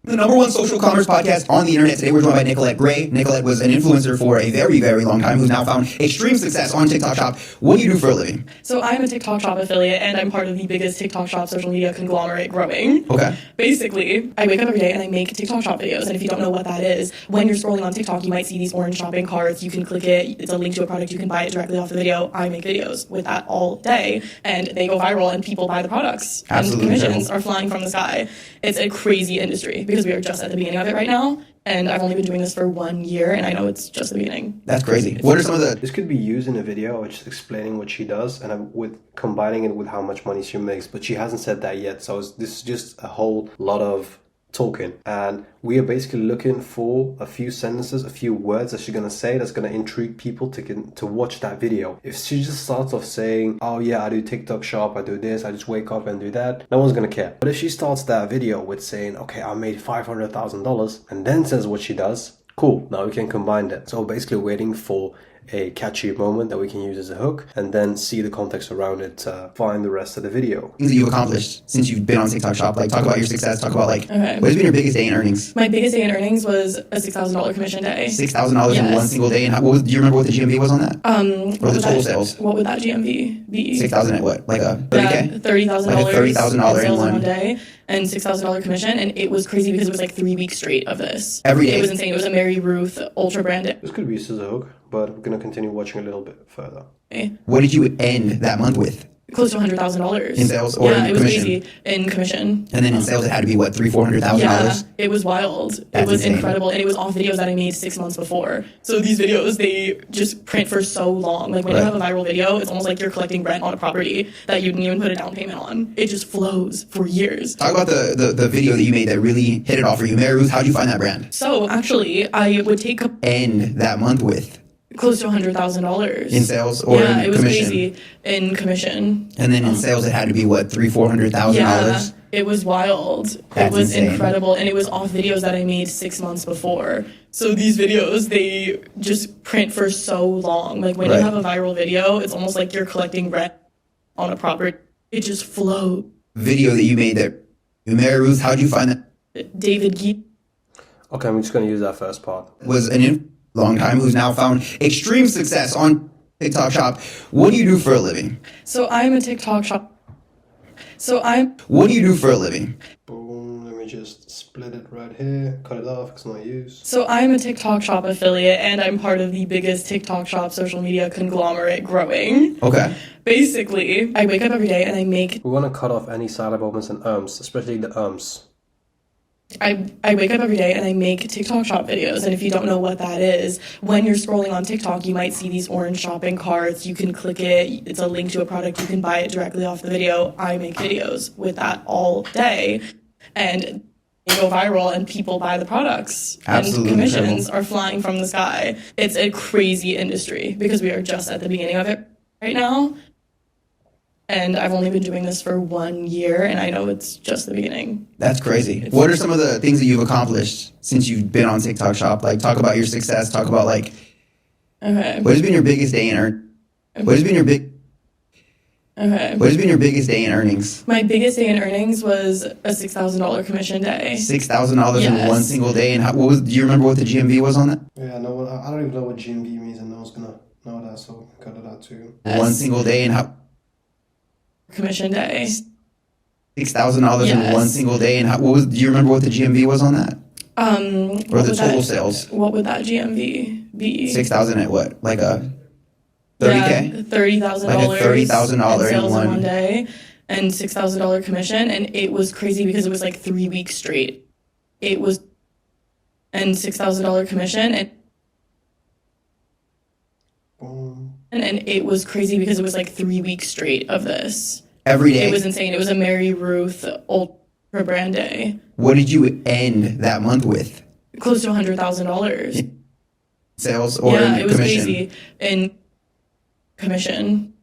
the number one social commerce podcast on the internet. Today we're joined by Nicolette Gray. Nicolette was an influencer for a very, very long time who's now found extreme success on TikTok Shop. What do you do for a living?
So I'm a TikTok Shop affiliate, and I'm part of the biggest TikTok Shop social media conglomerate growing.
Okay.
Basically, I wake up every day and I make TikTok Shop videos. And if you don't know what that is, when you're scrolling on TikTok, you might see these orange shopping carts. You can click it. It's a link to a product. You can buy it directly off the video. I make videos with that all day, and they go viral, and people buy the products.
Absolutely.
And commissions are flying from the sky. It's a crazy industry because we are just at the beginning of it right now. And I've only been doing this for 1 year, and I know it's just the beginning.
That's crazy. What are some of the...
This could be used in a video, just explaining what she does, and with combining it with how much money she makes. But she hasn't said that yet, so this is just a whole lot of talking. And we are basically looking for a few sentences, a few words that she's gonna say that's gonna intrigue people to watch that video. If she just starts off saying, oh yeah, I do TikTok Shop, I do this, I just wake up and do that, no one's gonna care. But if she starts that video with saying, okay, I made $500,000, and then says what she does, cool, now we can combine that. So basically waiting for a catchy moment that we can use as a hook, and then see the context around it to find the rest of the video.
Things that you've accomplished since you've been on TikTok Shop. Like, talk about your success. Talk about, like, what has been your biggest day in earnings?
My biggest day in earnings was a $6,000 commission day.
$6,000 in one single day. And do you remember what the GMV was on that? Or the total sales?
What would that GMV be?
6,000 at what? Like a 30K?
$30,000.
Like a $30,000 in one
day. And $6,000 commission, and it was crazy because it was like 3 weeks straight of this.
Every day.
It was insane. It was a Mary Ruth ultra branded.
This could be used as a hook, but we're going to continue watching a little bit further.
What did you end that month with?
Close to $100,000
in sales, or in
it was
commission?
crazy in commission.
And then in sales, it had to be what, $300,000-$400,000?
Yeah, it was wild.
That's
it was
insane.
incredible, and it was off videos that I made 6 months before. So these videos, they just print for so long. Like when you have a viral video, it's almost like you're collecting rent on a property that you didn't even put a down payment on. It just flows for years.
Talk about the video that you made that really hit it off for you. Mary Ruth, how'd you find that brand?
So actually, I would take
End that month with
close to $100,000
in sales, or in
it was
commission?
crazy in commission.
And then in sales, it had to be what, $300,000-$400,000?
Yeah, it was wild.
That's
it was
insane.
incredible, and it was off videos that I made 6 months before. So these videos, they just print for so long. Like when you have a viral video, it's almost like you're collecting rent on a property. It just flows.
Video that you made that, Mary Ruth, how'd you find that?
David Gee.
Okay, I'm just going to use that first part.
Was long time who's now found extreme success on TikTok Shop. What do you do for a living?
So I'm a TikTok Shop.
What do you do for a living?
Boom, let me just split it right here, cut it off, it's not used.
So I'm a TikTok Shop affiliate, and I'm part of the biggest TikTok Shop social media conglomerate growing.
Okay.
Basically, I wake up every day and I make...
We want to cut off any silent moments and especially the
I wake up every day and I make TikTok Shop videos, and if you don't know what that is, when you're scrolling on TikTok, you might see these orange shopping carts. You can click it. It's a link to a product. You can buy it directly off the video. I make videos with that all day, and they go viral, and people buy the products.
Absolutely
and commissions
incredible.
are flying from the sky. It's a crazy industry because we are just at the beginning of it right now. And I've only been doing this for 1 year, and I know it's just the beginning.
That's crazy. What are some of the things that you've accomplished since you've been on TikTok Shop? Like, talk about your success. Talk about, like, what has been your biggest day in What has been your biggest day in earnings?
My biggest day in earnings was a $6,000 commission day.
$6,000 in one single day. And do you remember what the GMV was on that?
Yeah, no, I don't even know what GMV means, and no one's gonna know that, so cut it out too.
One single day, and
Commission day.
$6,000 in one single day. And do you remember what the GMV was on that? Or the total sales?
What would that GMV be?
6,000 at what? Like a 30K?
$30,000.
Like a $30,000
in
in
one day, and $6,000 commission, and it was crazy because it was like 3 weeks straight. And $6,000 commission, and it was crazy because it was like 3 weeks straight of this.
Every day?
It was insane. It was a Mary Ruth ultra brand day.
What did you end that month with?
Close to $100,000.
sales or
Yeah,
in
it was
commission?
crazy. In commission.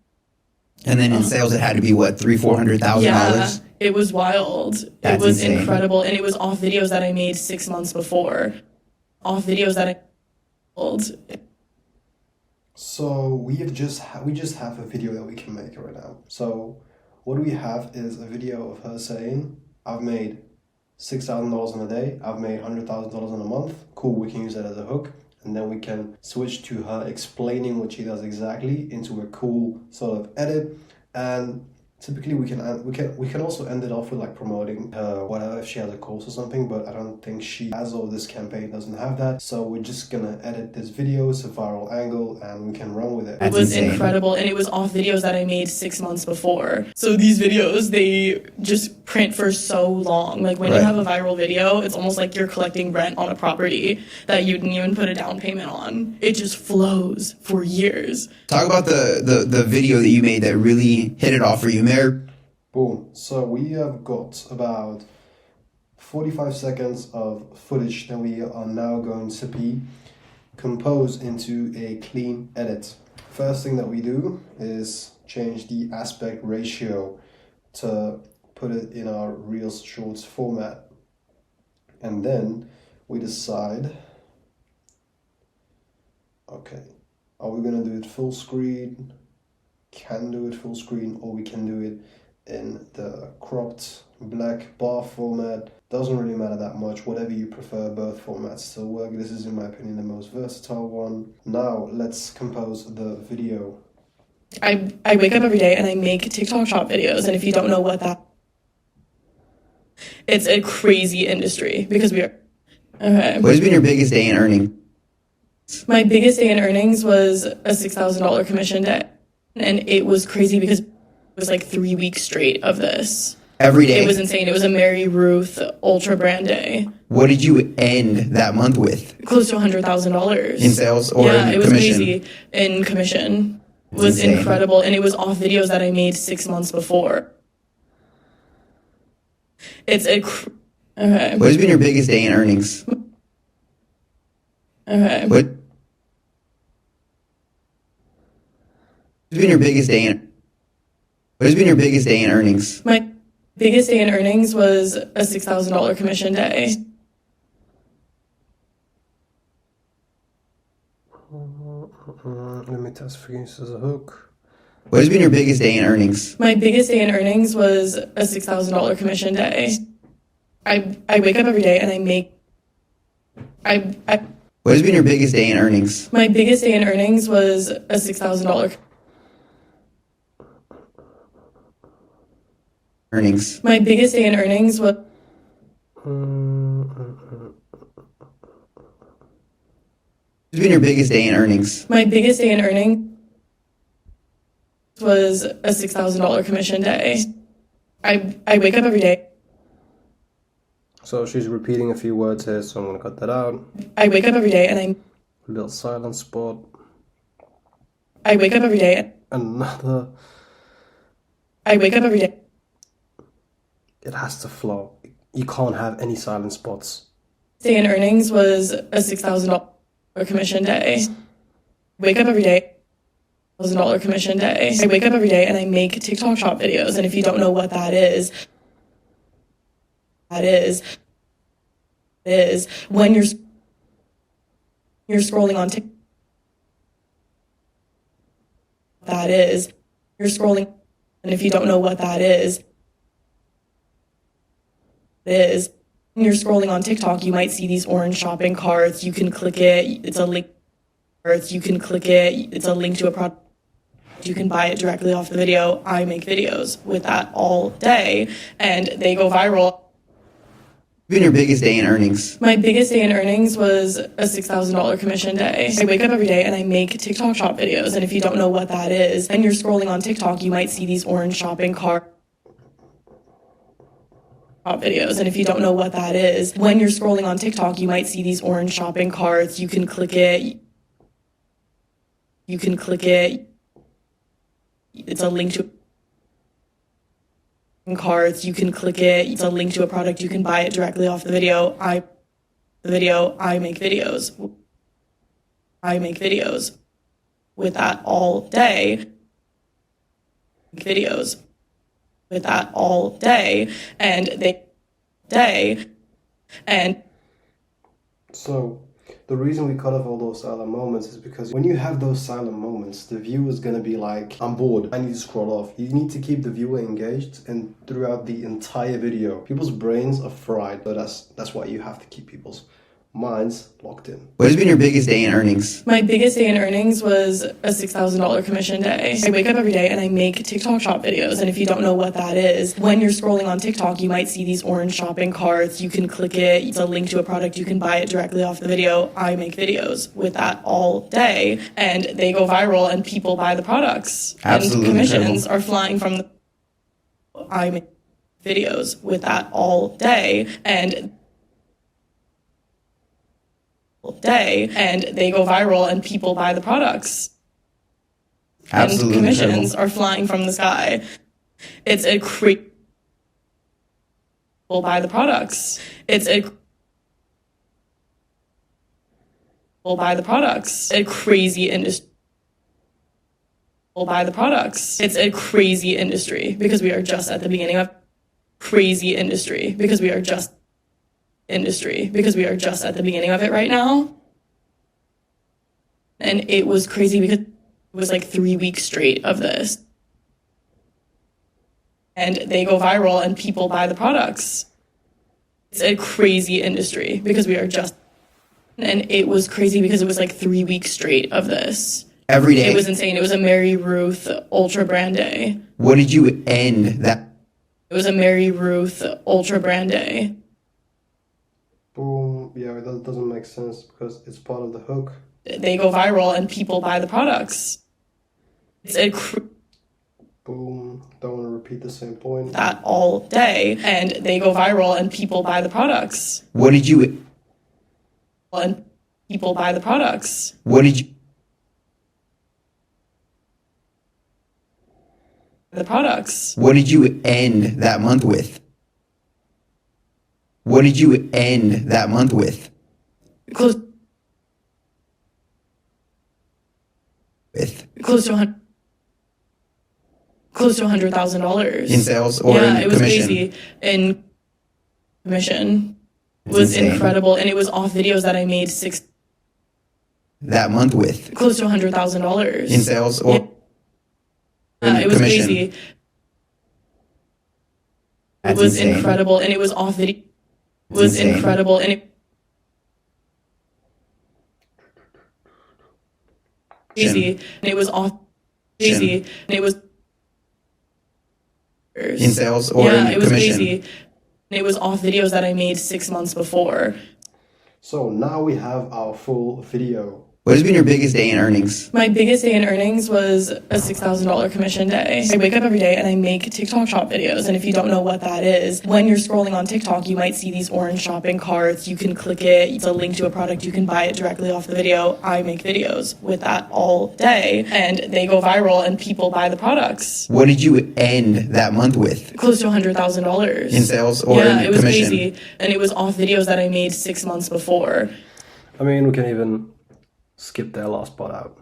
And then in sales, it had to be what, $300,000-$400,000?
Yeah, it was wild.
That's
It was
insane.
incredible. And it was off videos that I made 6 months before. Off videos that I
So we just have a video that we can make right now. So what we have is a video of her saying, I've made $6,000 in a day, I've made $100,000 in a month. Cool, we can use that as a hook. And then we can switch to her explaining what she does exactly into a cool sort of edit. And typically we can also end it off with like promoting her whatever if she has a course or something, but I don't think she has, or this campaign doesn't have that. So we're just gonna edit this video, it's a viral angle, and we can run with it.
It was incredible, and it was off videos that I made 6 months before. So these videos, they just print for so long. Like when you have a viral video, it's almost like you're collecting rent on a property that you didn't even put a down payment on. It just flows for years.
Talk about the video that you made that really hit it off for you, Mayor.
Boom. So we have got about 45 seconds of footage that we are now going to be composed into a clean edit. First thing that we do is change the aspect ratio to put it in our Reels Shorts format. And then we decide, okay, are we gonna do it full screen? Can do it full screen, or we can do it in the cropped black bar format. Doesn't really matter that much, whatever you prefer, both formats still work. This is in my opinion the most versatile one. Now let's compose the video.
I wake up every day and I make TikTok shop videos, and if you don't know what that, it's a crazy industry because we are, okay.
What has been your biggest day in earning?
My biggest day in earnings was a $6,000 commission day, and it was crazy because it was like 3 weeks straight of this.
Every day?
It was insane. It was a Mary Ruth Ultra Brand Day.
What did you end that month with?
Close to $100,000.
In sales or in
it was
commission?
crazy. In commission. It was
insane.
incredible, and it was off videos that I made 6 months before. Okay.
What has been your biggest day in earnings?
Okay.
What has been your biggest day in? What has been your biggest day in earnings?
My biggest day in earnings was a $6,000 commission day.
Let me test for you, this is a hook.
What has been your biggest day in earnings?
My biggest day in earnings was a $6,000 commission day. I wake up every day and I make.
What has been your biggest day in earnings?
My biggest day in earnings was a $6,000
earnings.
My biggest day in earnings was.
What has been your biggest day in earnings?
My biggest day in earnings was a $6,000 commission day. I wake up every day.
So she's repeating a few words here, so I'm gonna cut that out.
I wake up every day and
A little silent spot.
I wake up every day.
Another.
I wake up every day.
It has to flow. You can't have any silent spots.
Day in earnings was a $6,000 commission day. Wake up every day. $1,000 commission day. I wake up every day and I make TikTok shop videos, and if you don't know what that is when you're scrolling on TikTok. You're scrolling, and if you don't know what that is when you're scrolling on TikTok, you might see these orange shopping carts. You can click it. It's a link. You can click it. It's a link to a product. You can buy it directly off the video. I make videos with that all day, and they go viral.
What has been your biggest day in earnings?
My biggest day in earnings was a $6,000 commission day. I wake up every day and I make TikTok shop videos, and if you don't know what that is, and you're scrolling on TikTok, you might see these orange shopping cart videos, and if you don't know what that is, when you're scrolling on TikTok, you might see these orange shopping carts. You can click it. It's a link to cards. You can click it. It's a link to a product. You can buy it directly off the video. I make videos. I make videos with that all day. Videos with that all day, and
So the reason we cut off all those silent moments is because when you have those silent moments, the viewer's gonna be like, I'm bored, I need to scroll off. You need to keep the viewer engaged, and throughout the entire video, people's brains are fried. So that's why you have to keep people's minds locked in.
What has been your biggest day in earnings?
my biggest day in earnings was a $6,000 commission day. I wake up every day and I make TikTok shop videos. And if you don't know what that is, when you're scrolling on TikTok, you might see these orange shopping carts. You can click it. It's a link to a product. You can buy it directly off the video. I make videos with that all day, and they go viral and people buy the products.
Absolutely
And commissions
incredible.
are flying from the... I make videos with that all day, and they go viral and people buy the products.
Absolutely
And commissions
incredible.
are flying from the sky. It's a crazy... People buy the products. It's a... People buy the products. A crazy industry. People buy the products. It's a crazy industry because we are just at the beginning of crazy industry because we are just at the beginning of it right now. And it was crazy because it was like 3 weeks straight of this. And they go viral and people buy the products. It's a crazy industry because we are just... And it was crazy because it was like 3 weeks straight of this.
Every day.
It was insane. It was a Mary Ruth Ultra Brand Day.
What did you end that?
It was a Mary Ruth Ultra Brand Day.
Boom. Yeah, that doesn't make sense because it's part of the hook.
They go viral and people buy the products. It's a
Boom. Don't want to repeat the same point.
that all day, and they go viral and people buy the products.
What did you?
And people buy the products.
What did you?
The products.
What did you end that month with? What did you end that month with?
Close to $100,000
In sales or
yeah,
in
it was
commission?
crazy. In commission
It's
was
insane.
incredible, and it was off videos that I made
That month with
close to $100,000
in sales or
Yeah,
in
it was
commission?
crazy. It
That's
was
insane.
incredible, and it was off video. It
It's
was
insane.
incredible, and it crazy, and it was off crazy, and it was
In sales or
yeah,
in
it was
commission?
crazy, and it was off videos that I made 6 months before.
So now we have our full video.
What has been your biggest day in earnings?
My biggest day in earnings was a $6,000 commission day. I wake up every day and I make TikTok shop videos. And if you don't know what that is, when you're scrolling on TikTok, you might see these orange shopping carts. You can click it. It's a link to a product. You can buy it directly off the video. I make videos with that all day, and they go viral and people buy the products.
What did you end that month with?
Close to $100,000
In sales or
yeah,
in
it was
commission?
crazy, and it was off videos that I made 6 months before.
I mean, we can even skip that last part out.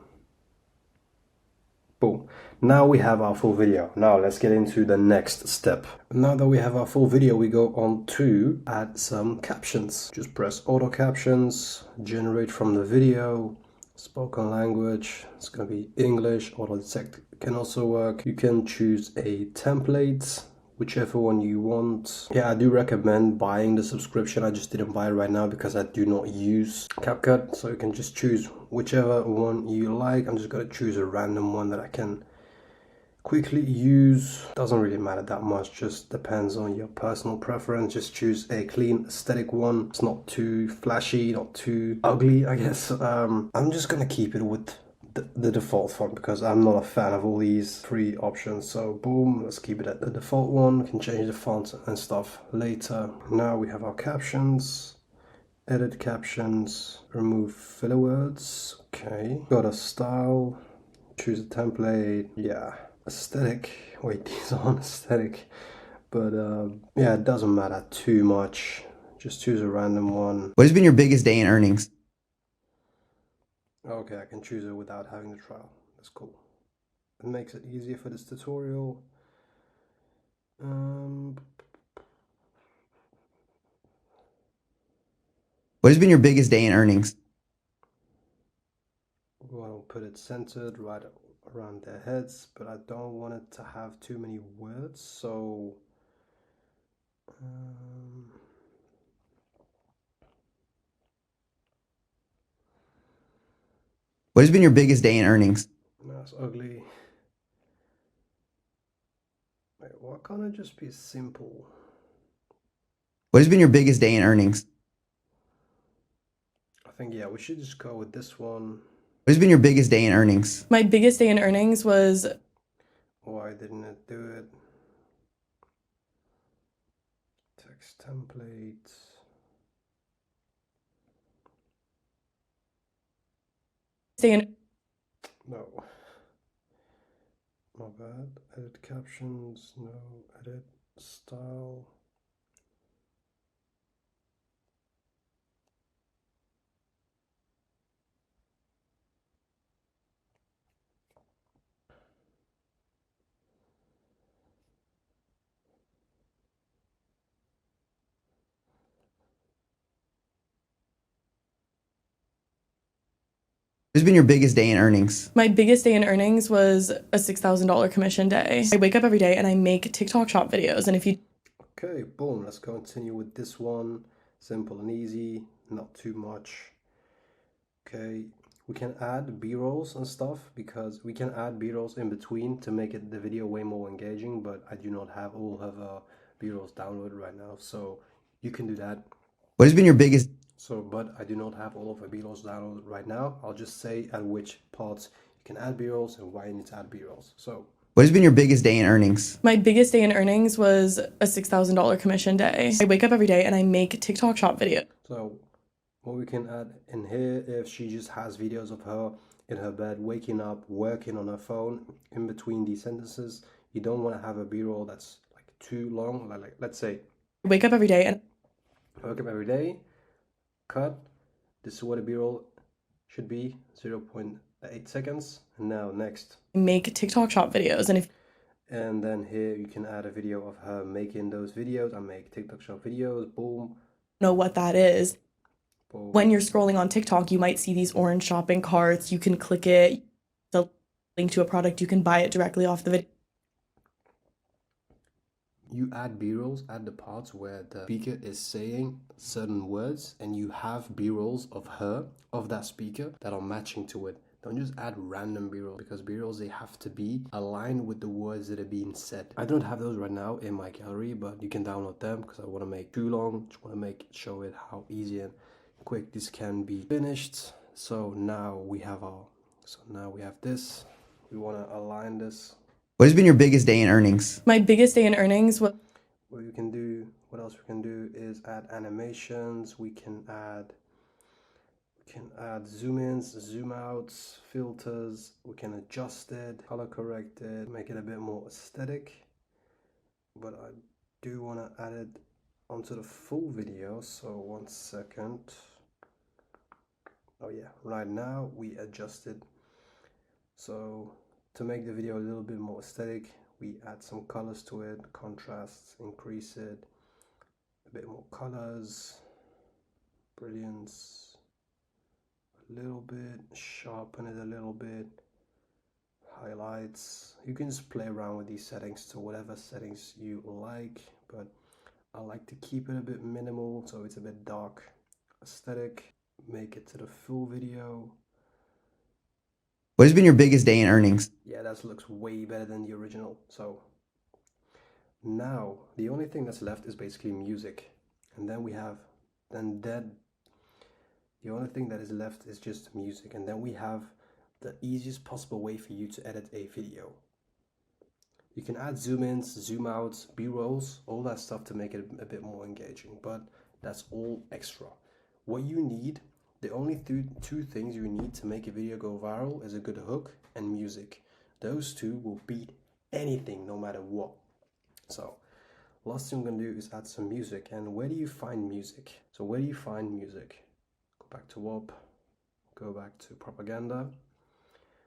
Boom. Now we have our full video. Now let's get into the next step. Now that we have our full video, we go on to add some captions. Just press auto captions, generate from the video, spoken language. It's gonna be English. Auto detect can also work. You can choose a template, whichever one you want. Yeah, I do recommend buying the subscription. I just didn't buy it right now because I do not use CapCut. So you can just choose whichever one you like. I'm just gonna choose a random one that I can quickly use. Doesn't really matter that much, just depends on your personal preference. Just choose a clean aesthetic one. It's not too flashy, not too ugly, I guess. I'm just gonna keep it with the default font because I'm not a fan of all these free options. So boom, let's keep it at the default one. We can change the font and stuff later. Now we have our captions, edit captions, remove filler words. Okay, got a style, choose a template. Yeah, aesthetic. Wait, these aren't aesthetic, but yeah, it doesn't matter too much. Just choose a random one.
What has been your biggest day in earnings?
Okay, I can choose it without having the trial. That's cool. It makes it easier for this tutorial.
What has been your biggest day in earnings?
We want to put it centered right around their heads, but I don't want it to have too many words, so
What has been your biggest day in earnings?
that's ugly. Wait, why can't it just be simple?
What has been your biggest day in earnings?
I think, yeah, we should just go with this one.
What has been your biggest day in earnings?
My biggest day in earnings was
Why didn't it do it? Text template. No. My bad. Edit captions. No. Edit style.
What has been your biggest day in earnings?
My biggest day in earnings was a $6,000 commission day. I wake up every day and I make TikTok shop videos. And if you
Okay, boom. Let's continue with this one. Simple and easy, not too much. Okay, we can add b-rolls and stuff because we can add b-rolls in between to make the video way more engaging, but I do not have all of b-rolls downloaded right now, so you can do that.
What has been your biggest...
But I do not have all of the b-rolls downloaded right now. I'll just say at which parts you can add b-rolls and why you need to add b-rolls. So
what has been your biggest day in earnings?
My biggest day in earnings was a $6,000 commission day. I wake up every day and I make TikTok shop videos.
So what we can add in here, if she just has videos of her in her bed, waking up, working on her phone, in between these sentences, you don't want to have a b-roll that's like too long. Like let's say,
I wake up every day and
cut. This is what a b-roll should be, 0.8 seconds. And now next.
Make TikTok shop videos.
And then here you can add a video of her making those videos. I make TikTok shop videos, boom.
Know what that is.
Boom.
When you're scrolling on TikTok, you might see these orange shopping carts. You can click it, the link to a product, you can buy it directly off the video.
You add b-rolls at the parts where the speaker is saying certain words, and you have b-rolls of her, of that speaker, that are matching to it. Don't just add random b-rolls, because b-rolls, they have to be aligned with the words that are being said. I don't have those right now in my gallery, but you can download them because I want to make too long. Just want to show it how easy and quick this can be finished. So now we have this. We want to align this.
What has been your biggest day in earnings?
My biggest day in earnings was...
What else we can do is add animations. We can add zoom ins, zoom outs, filters. We can adjust it, color correct it, make it a bit more aesthetic. But I do want to add it onto the full video, so 1 second. Oh yeah, right now we adjust it. So to make the video a little bit more aesthetic, we add some colors to it, contrasts, increase it, a bit more colors, brilliance, a little bit, sharpen it a little bit, highlights. You can just play around with these settings to whatever settings you like, but I like to keep it a bit minimal, so it's a bit dark, aesthetic. Make it to the full video.
What has been your biggest day in earnings?
Yeah, that looks way better than the original. So now the only thing that's left is basically music, and then the only thing that is left is just music, and then we have the easiest possible way for you to edit a video. You can add zoom ins, zoom outs, b-rolls, all that stuff to make it a bit more engaging, but that's all extra. What you need, the only two things you need to make a video go viral is a good hook and music. Those two will beat anything, no matter what. So last thing I'm gonna do is add some music. And where do you find music? So where do you find music? Go back to WAP. go back to propaganda,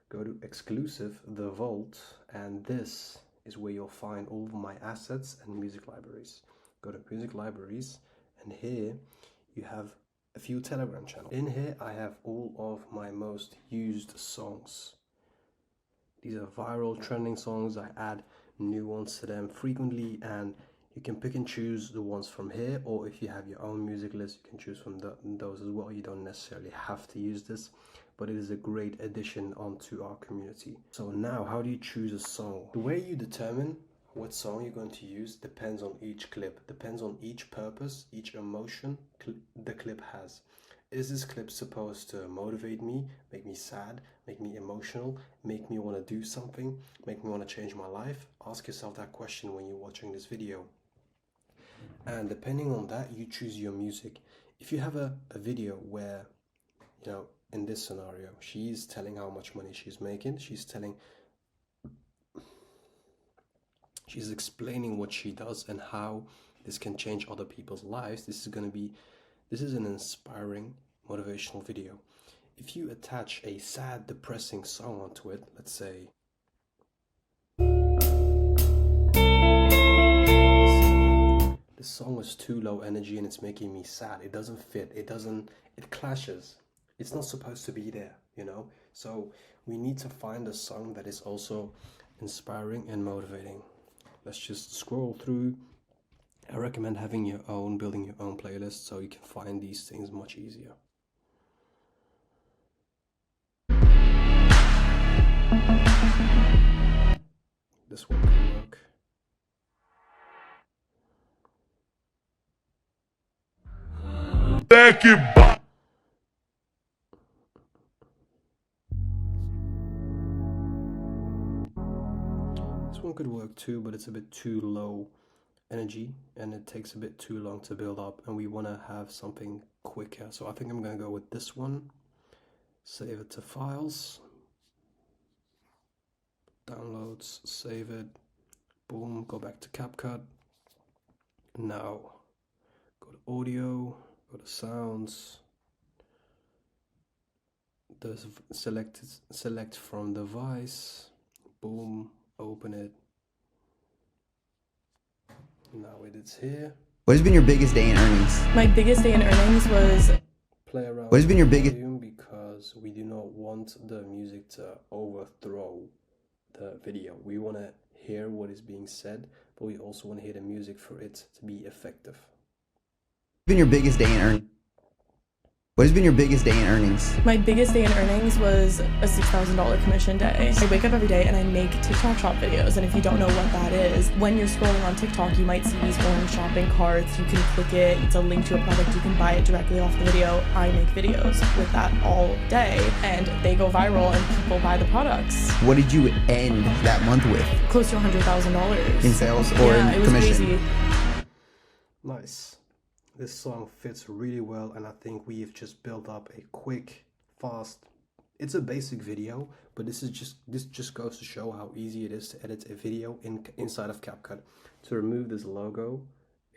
go to exclusive, the vault, and this is where you'll find all of my assets and music libraries. Go to music libraries, and here you have a few Telegram channels. In here I have all of my most used songs. These are viral trending songs. I add new ones to them frequently, and you can pick and choose the ones from here, or if you have your own music list, you can choose from those as well. You don't necessarily have to use this, but it is a great addition onto our community. So now, how do you choose a song? The way you determine what song you're going to use depends on each clip, depends on each purpose, each emotion the clip has. Is this clip supposed to motivate me, make me sad, make me emotional, make me want to do something, make me want to change my life? Ask yourself that question when you're watching this video. And depending on that, you choose your music. If you have a video where, you know, in this scenario, she's telling how much money she's making, she's explaining what she does and how this can change other people's lives, this is an inspiring, motivational video. If you attach a sad, depressing song onto it, let's say, this song is too low energy and it's making me sad, it doesn't fit, it clashes. It's not supposed to be there, you know? So we need to find a song that is also inspiring and motivating. Let's just scroll through. I recommend building your own playlist so you can find these things much easier. This one can work. This one could work too, but it's a bit too low energy and it takes a bit too long to build up, and we want to have something quicker. So I think I'm going to go with this one. Save it to files, downloads, save it, boom, go back to CapCut. Now go to audio, go to sounds, select from device, boom, open it. Now it's here.
What has been your biggest day in earnings?
My biggest day in earnings was
Play around.
What has been your biggest
volume, because we do not want the music to overthrow the video. We want to hear what is being said, but we also want to hear the music for it to be effective.
What has been your biggest day in earnings? What has been your biggest day in earnings?
My biggest day in earnings was a $6,000 commission day. I wake up every day and I make TikTok shop videos, and if you don't know what that is, when you're scrolling on TikTok, you might see these orange shopping carts. You can click it, it's a link to a product, you can buy it directly off the video. I make videos with that all day, and they go viral and people buy the products.
What did you end that month with?
Close to $100,000.
In sales or in
it was
commission?
crazy.
Nice. This song fits really well, and I think we've just built up a quick, fast, it's a basic video, but this just goes to show how easy it is to edit a video inside of CapCut. To remove this logo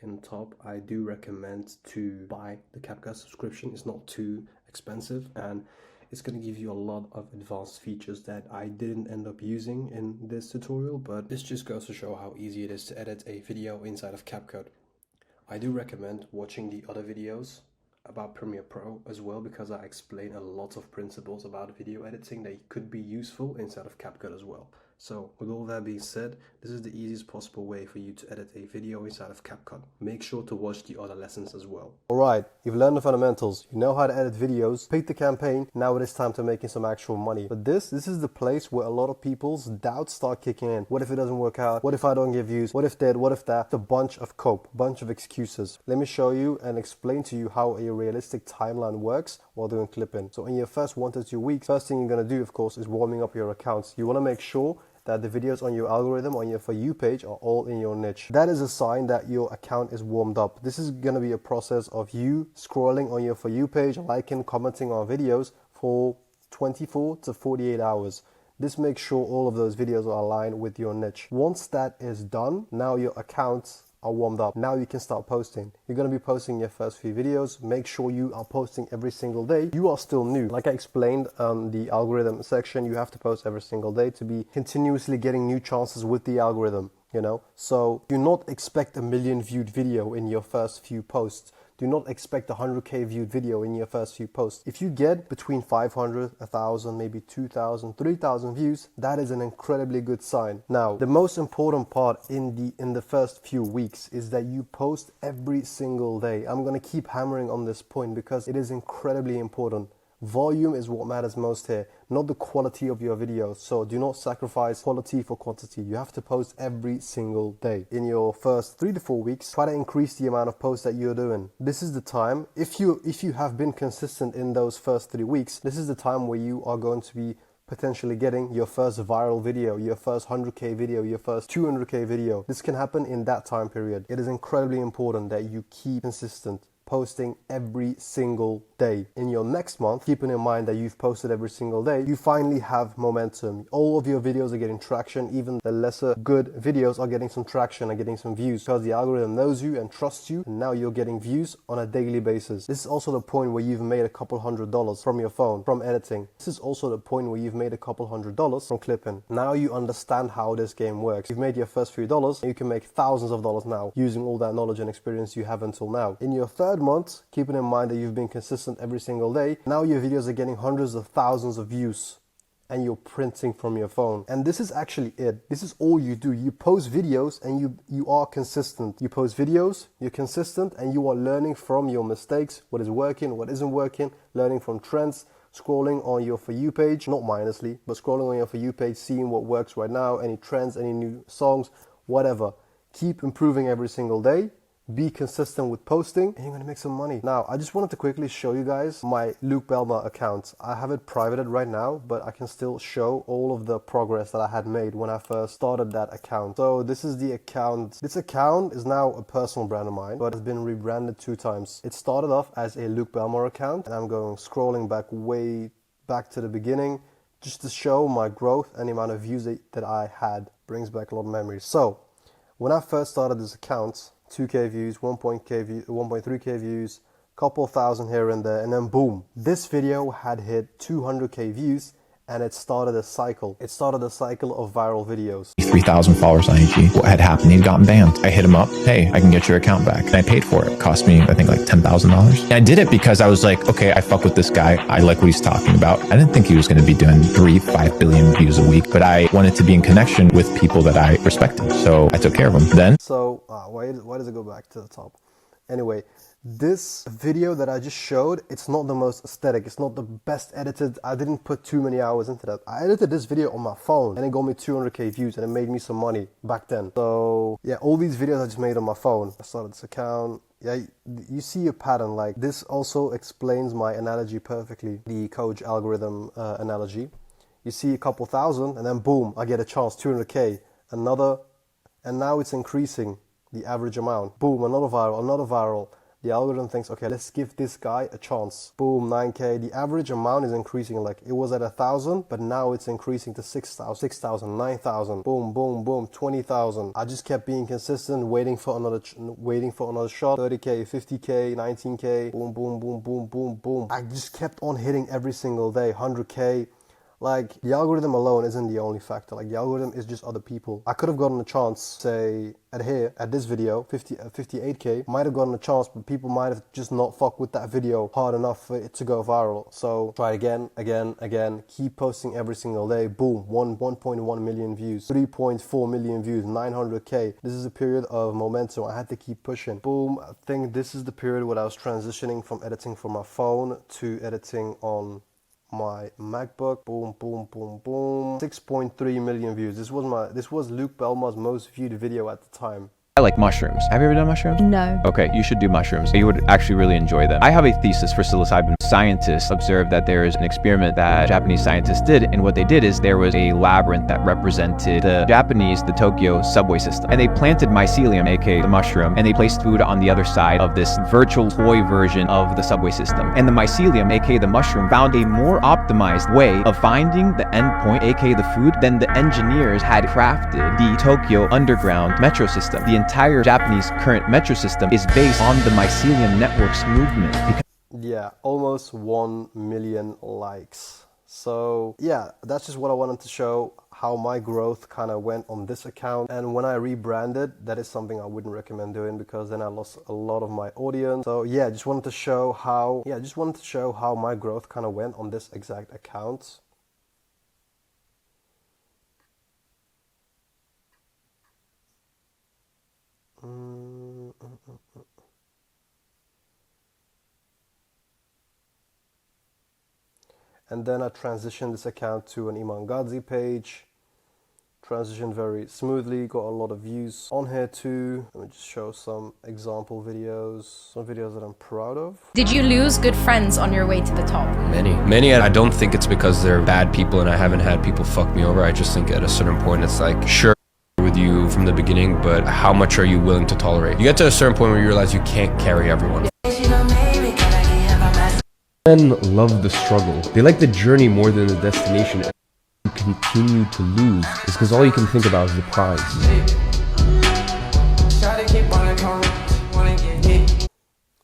in top, I do recommend to buy the CapCut subscription. It's not too expensive, and it's going to give you a lot of advanced features that I didn't end up using in this tutorial, but this just goes to show how easy it is to edit a video inside of CapCut. I do recommend watching the other videos about Premiere Pro as well, because I explain a lot of principles about video editing that could be useful inside of CapCut as well. So with all that being said, this is the easiest possible way for you to edit a video inside of CapCut. Make sure to watch the other lessons as well. Alright, you've learned the fundamentals, you know how to edit videos, pick the campaign, now it is time to making some actual money. But this is the place where a lot of people's doubts start kicking in. What if it doesn't work out? What if I don't get views? What if that? What if that? It's a bunch of cope, bunch of excuses. Let me show you and explain to you how a realistic timeline works while doing clipping. So in your first 1 to 2 weeks, first thing you're going to do, of course, is warming up your accounts. You want to make sure that the videos on your algorithm, on your For You page, are all in your niche. That is a sign that your account is warmed up. This is going to be a process of you scrolling on your For You page, liking, commenting on videos for 24 to 48 hours. This makes sure all of those videos are aligned with your niche. Once that is done, now your account are warmed up. Now you can start posting. You're going to be posting your first few videos. Make sure you are posting every single day. You are still new. Like I explained on the algorithm section, you have to post every single day to be continuously getting new chances with the algorithm, you know? So do not expect a million viewed video in your first few posts. Do not expect a 100k viewed video in your first few posts. If you get between 500, 1,000, maybe 2,000, 3,000 views, that is an incredibly good sign. Now, the most important part in the first few weeks is that you post every single day. I'm going to keep hammering on this point because it is incredibly important. Volume is what matters most here, not the quality of your videos. So do not sacrifice quality for quantity. You have to post every single day. In your first 3 to 4 weeks, try to increase the amount of posts that you're doing. This is the time, if you have been consistent in those first 3 weeks, this is the time where you are going to be potentially getting your first viral video, your first 100k video, your first 200k video. This can happen in that time period. It is incredibly important that you keep consistent, posting every single day. In your next month, keeping in mind that you've posted every single day, you finally have momentum. All of your videos are getting traction. Even the lesser good videos are getting some traction and getting some views because the algorithm knows you and trusts you, and now you're getting views on a daily basis. This is also the point where you've made a couple $100s from your phone, from editing. This is also the point where you've made a couple $100s from clipping. Now you understand how this game works. You've made your first few dollars, and you can make thousands of dollars now using all that knowledge and experience you have until now. In your third month, keeping in mind that you've been consistent every single day, now your videos are getting hundreds of thousands of views and you're printing from your phone. And this is actually it. This is all you do. You post videos and you are consistent. You post videos, you're consistent, and you are learning from your mistakes, what is working, what isn't working, learning from trends, scrolling on your For You page, not mindlessly, but scrolling on your For You page, seeing what works right now, any trends, any new songs, whatever. Keep improving every single day. Be consistent with posting and you're gonna make some money. Now, I just wanted to quickly show you guys my Luke Belmar account. I have it privated right now, but I can still show all of the progress that I had made when I first started that account. So this is the account. This account is now a personal brand of mine, but it's been rebranded 2 times. It started off as a Luke Belmar account, and I'm going scrolling way back to the beginning just to show my growth and the amount of views that I had. Brings back a lot of memories. So when I first started this account, 2k views, 1.3k views, couple thousand here and there, and then boom, this video had hit 200k views, and it started a cycle. It started a cycle of viral videos.
3,000 followers on IG. What had happened? He'd gotten banned. I hit him up. Hey, I can get your account back. And I paid for it. It cost me, I think, like $10,000. And I did it because I was like, okay, I fuck with this guy. I like what he's talking about. I didn't think he was going to be doing 5 billion views a week, but I wanted to be in connection with people that I respected. So I took care of him. Then,
so why does it go back to the top? Anyway, this video that I just showed, it's not the most aesthetic, it's not the best edited. I didn't put too many hours into that. I edited this video on my phone and it got me 200k views and it made me some money back then. So yeah, all these videos I just made on my phone. I started this account. Yeah, you see a pattern. Like this also explains my analogy perfectly, the coach algorithm analogy. You see a couple thousand and then boom, I get a chance, 200k, another, and now it's increasing the average amount. Boom, another viral. The algorithm thinks, okay, let's give this guy a chance. Boom, 9k. The average amount is increasing. Like it was at 1,000, but now it's increasing to 6,000, 9,000. Boom, boom, boom, 20,000. I just kept being consistent, waiting for another shot. 30k, 50k, 19k. Boom, boom, boom, boom, boom, boom. I just kept on hitting every single day. 100k. Like the algorithm alone isn't the only factor. Like the algorithm is just other people. I could have gotten a chance, say at this video, 58k, might have gotten a chance, but people might have just not fucked with that video hard enough for it to go viral. So try again, keep posting every single day. Boom, 1.1 million views, 3.4 million views, 900k. This is a period of momentum. I had to keep pushing. Boom, I think this is the period where I was transitioning from editing from my phone to editing on my MacBook. Boom, boom, boom, boom. 6.3 million views. This was Luke Belmar's most viewed video at the time.
I like mushrooms. Have you ever done mushrooms?
No.
Okay, you should do mushrooms. You would actually really enjoy them. I have a thesis for psilocybin. scientists observed that there is an experiment that Japanese scientists did, and what they did is there was a labyrinth that represented the Tokyo subway system, and they planted mycelium, aka the mushroom, and they placed food on the other side of this virtual toy version of the subway system. And the mycelium, aka the mushroom, found a more optimized way of finding the endpoint, aka the food, than the engineers had crafted the Tokyo underground metro system. The entire Japanese current metro system is based on the mycelium network's movement.
Yeah, almost 1 million likes. So yeah, that's just what I wanted to show, how my growth kind of went on this account. And when I rebranded, that is something I wouldn't recommend doing, because then I lost a lot of my audience. So yeah, just wanted to show how my growth kind of went on this exact account. And then I transitioned this account to an Iman Gadzi page. Transitioned very smoothly, got a lot of views on here too. Let me just show some example videos, some videos that I'm proud of.
Did you lose good friends on your way to the top?
Many. I don't think it's because they're bad people and I haven't had people fuck me over. I just think at a certain point it's like, sure, with you from the beginning, but how much are you willing to tolerate? You get to a certain point where you realize you can't carry everyone.
Men love the struggle. They like the journey more than the destination. You continue to lose. It's because all you can think about is the prize.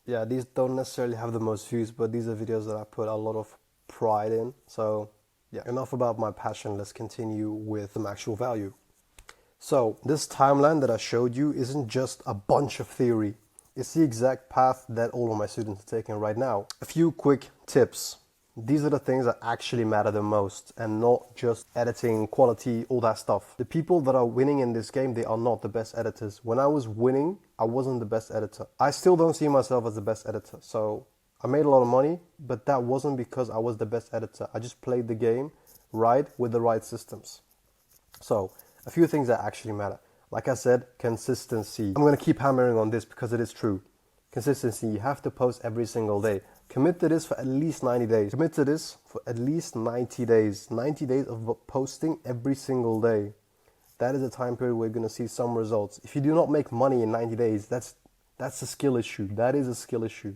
Yeah, these don't necessarily have the most views, but these are videos that I put a lot of pride in. So yeah, enough about my passion. Let's continue with some actual value. So this timeline that I showed you isn't just a bunch of theory. It's the exact path that all of my students are taking right now. A few quick tips. These are the things that actually matter the most, and not just editing, quality, all that stuff. The people that are winning in this game, they are not the best editors. When I was winning, I wasn't the best editor. I still don't see myself as the best editor. So I made a lot of money, but that wasn't because I was the best editor. I just played the game right with the right systems. So a few things that actually matter. Like I said, consistency. I'm going to keep hammering on this because it is true. Consistency. You have to post every single day. Commit to this for at least 90 days. Commit to this for at least 90 days. 90 days of posting every single day. That is a time period where you're going to see some results. If you do not make money in 90 days, that's a skill issue. That is a skill issue.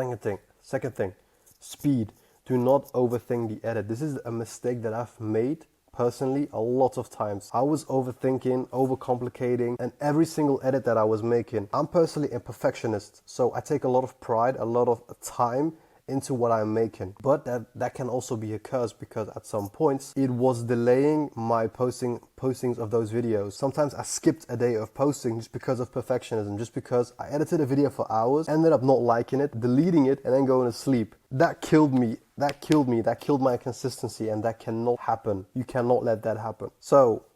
Second thing, speed. Do not overthink the edit. This is a mistake that I've made personally a lot of times. I was overthinking, overcomplicating, and every single edit that I was making. I'm personally a perfectionist, so I take a lot of pride, a lot of time into what I'm making. But that can also be a curse, because at some points it was delaying my postings of those videos. Sometimes I skipped a day of posting just because of perfectionism, just because I edited a video for hours, ended up not liking it, deleting it, and then going to sleep. That killed me. That killed my consistency, and that cannot happen. You cannot let that happen. So,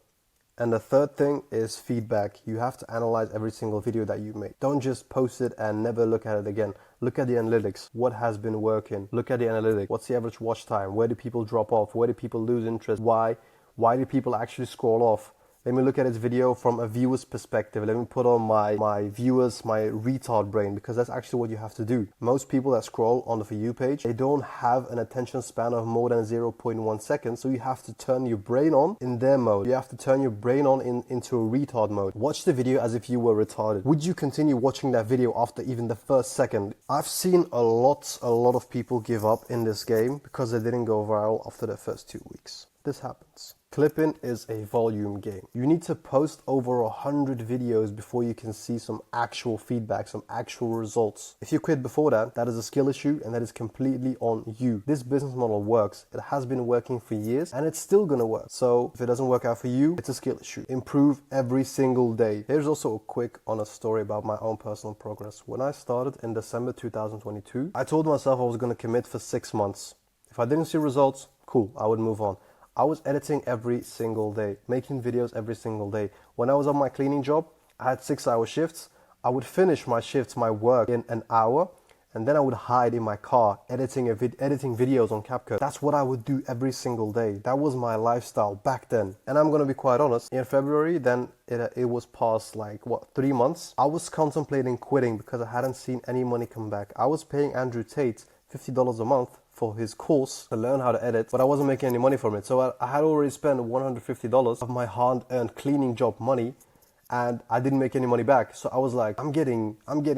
and the third thing is feedback. You have to analyze every single video that you make. Don't just post it and never look at it again. Look at the analytics. What has been working? Look at the analytics. What's the average watch time? Where do people drop off? Where do people lose interest? Why do people actually scroll off? Let me look at this video from a viewer's perspective. Let me put on my viewers, my retard brain, because that's actually what you have to do. Most people that scroll on the For You page, they don't have an attention span of more than 0.1 seconds. So you have to turn your brain on in their mode. You have to turn your brain on into a retard mode. Watch the video as if you were retarded. Would you continue watching that video after even the first second? I've seen a lot of people give up in this game because they didn't go viral after the first 2 weeks. This happens. Clipping is a volume game. You need to post over 100 videos before you can see some actual feedback, some actual results. If you quit before that, that is a skill issue, and that is completely on you. This business model works. It has been working for years, and it's still gonna work. So if it doesn't work out for you, it's a skill issue. Improve every single day. Here's also a quick honest story about my own personal progress. When I started in December 2022, I told myself I was gonna commit for 6 months. If I didn't see results, cool, I would move on. I was editing every single day, making videos every single day. When I was on my cleaning job, I had 6-hour shifts. I would finish my shifts, my work, in an hour, and then I would hide in my car editing videos on CapCut. That's what I would do every single day. That was my lifestyle back then. And I'm gonna be quite honest, in February, then it was past 3 months. I was contemplating quitting because I hadn't seen any money come back. I was paying Andrew Tate $50 a month for his course to learn how to edit, but I wasn't making any money from it. So I had already spent $150 of my hard-earned cleaning job money, and I didn't make any money back. So I was like, I'm getting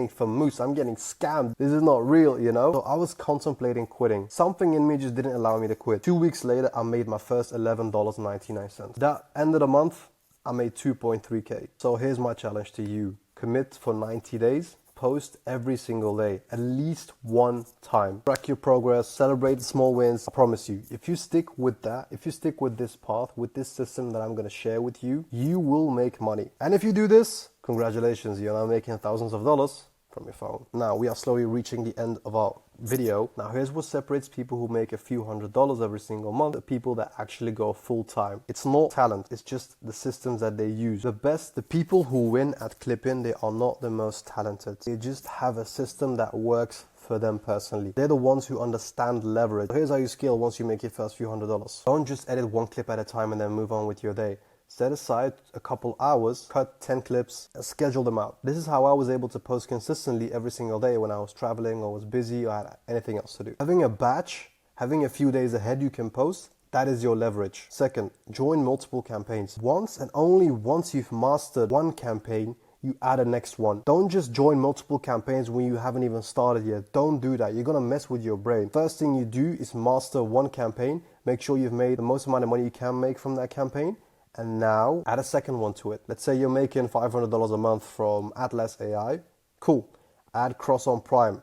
famous, I'm getting scammed. This is not real, you know? So I was contemplating quitting. Something in me just didn't allow me to quit. 2 weeks later, I made my first $11.99. That end of the month, I made 2.3K. So here's my challenge to you. Commit for 90 days. Post every single day, at least one time. Track your progress, celebrate the small wins. I promise you, if you stick with that, if you stick with this path, with this system that I'm going to share with you, you will make money. And if you do this, congratulations, you're now making thousands of dollars from your phone. Now we are slowly reaching the end of our video. Now here's what separates people who make a few $100s every single month, the people that actually go full time. It's not talent, it's just the systems that they use. The people who win at clipping, they are not the most talented. They just have a system that works for them personally. They're the ones who understand leverage. Here's how you scale once you make your first few $100s. Don't just edit one clip at a time and then move on with your day. Set aside a couple hours, cut 10 clips, and schedule them out. This is how I was able to post consistently every single day when I was traveling or was busy or had anything else to do. Having a batch, having a few days ahead you can post, that is your leverage. Second, join multiple campaigns. Once and only once you've mastered one campaign, you add a next one. Don't just join multiple campaigns when you haven't even started yet. Don't do that. You're gonna mess with your brain. First thing you do is master one campaign. Make sure you've made the most amount of money you can make from that campaign. And now add a second one to it. Let's say you're making $500 a month from Atlas AI. Cool. Add Cross on Prime.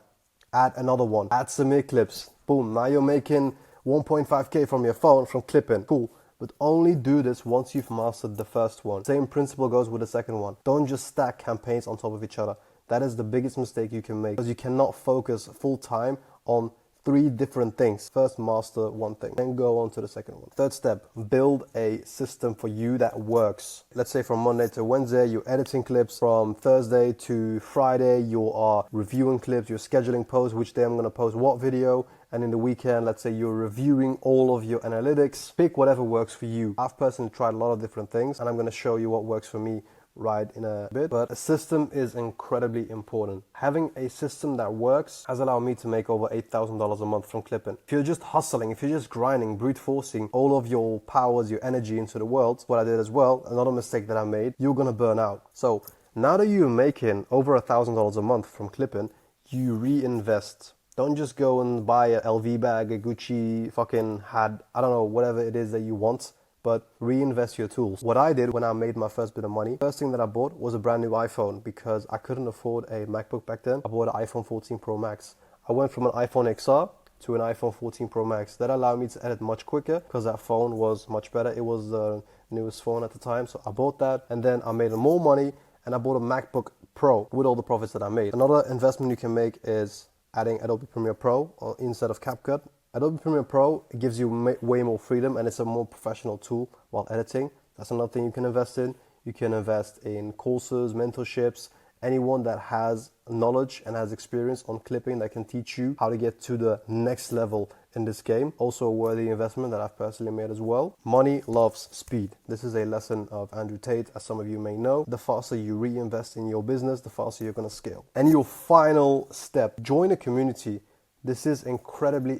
Add another one. Add some clips. Boom. Now you're making 1.5K from your phone from clipping. Cool. But only do this once you've mastered the first one. Same principle goes with the second one. Don't just stack campaigns on top of each other. That is the biggest mistake you can make, because you cannot focus full time on 3 different things. First, master one thing, then go on to the second one. Third step, build a system for you that works. Let's say from Monday to Wednesday, you're editing clips. From Thursday to Friday, you are reviewing clips, you're scheduling posts, which day I'm going to post what video. And in the weekend, let's say you're reviewing all of your analytics. Pick whatever works for you. I've personally tried a lot of different things, and I'm going to show you what works for me right in a bit. But a system is incredibly important. Having a system that works has allowed me to make over $8,000 a month from clipping. If you're just hustling, if you're just grinding, brute forcing all of your powers, your energy into the world, what I did as well, another mistake that I made, you're gonna burn out. So now that you're making over $1,000 a month from clipping, you reinvest. Don't just go and buy a LV bag, a Gucci fucking hat, I don't know, whatever it is that you want, but reinvest your tools. What I did when I made my first bit of money, first thing that I bought was a brand new iPhone, because I couldn't afford a MacBook back then. I bought an iPhone 14 Pro Max. I went from an iPhone XR to an iPhone 14 Pro Max. That allowed me to edit much quicker because that phone was much better. It was the newest phone at the time, so I bought that, and then I made more money and I bought a MacBook Pro with all the profits that I made. Another investment you can make is adding Adobe Premiere Pro instead of CapCut. Adobe Premiere Pro gives you way more freedom, and it's a more professional tool while editing. That's another thing you can invest in. You can invest in courses, mentorships, anyone that has knowledge and has experience on clipping that can teach you how to get to the next level in this game. Also a worthy investment that I've personally made as well. Money loves speed. This is a lesson of Andrew Tate, as some of you may know. The faster you reinvest in your business, the faster you're going to scale. And your final step, join a community. This is incredibly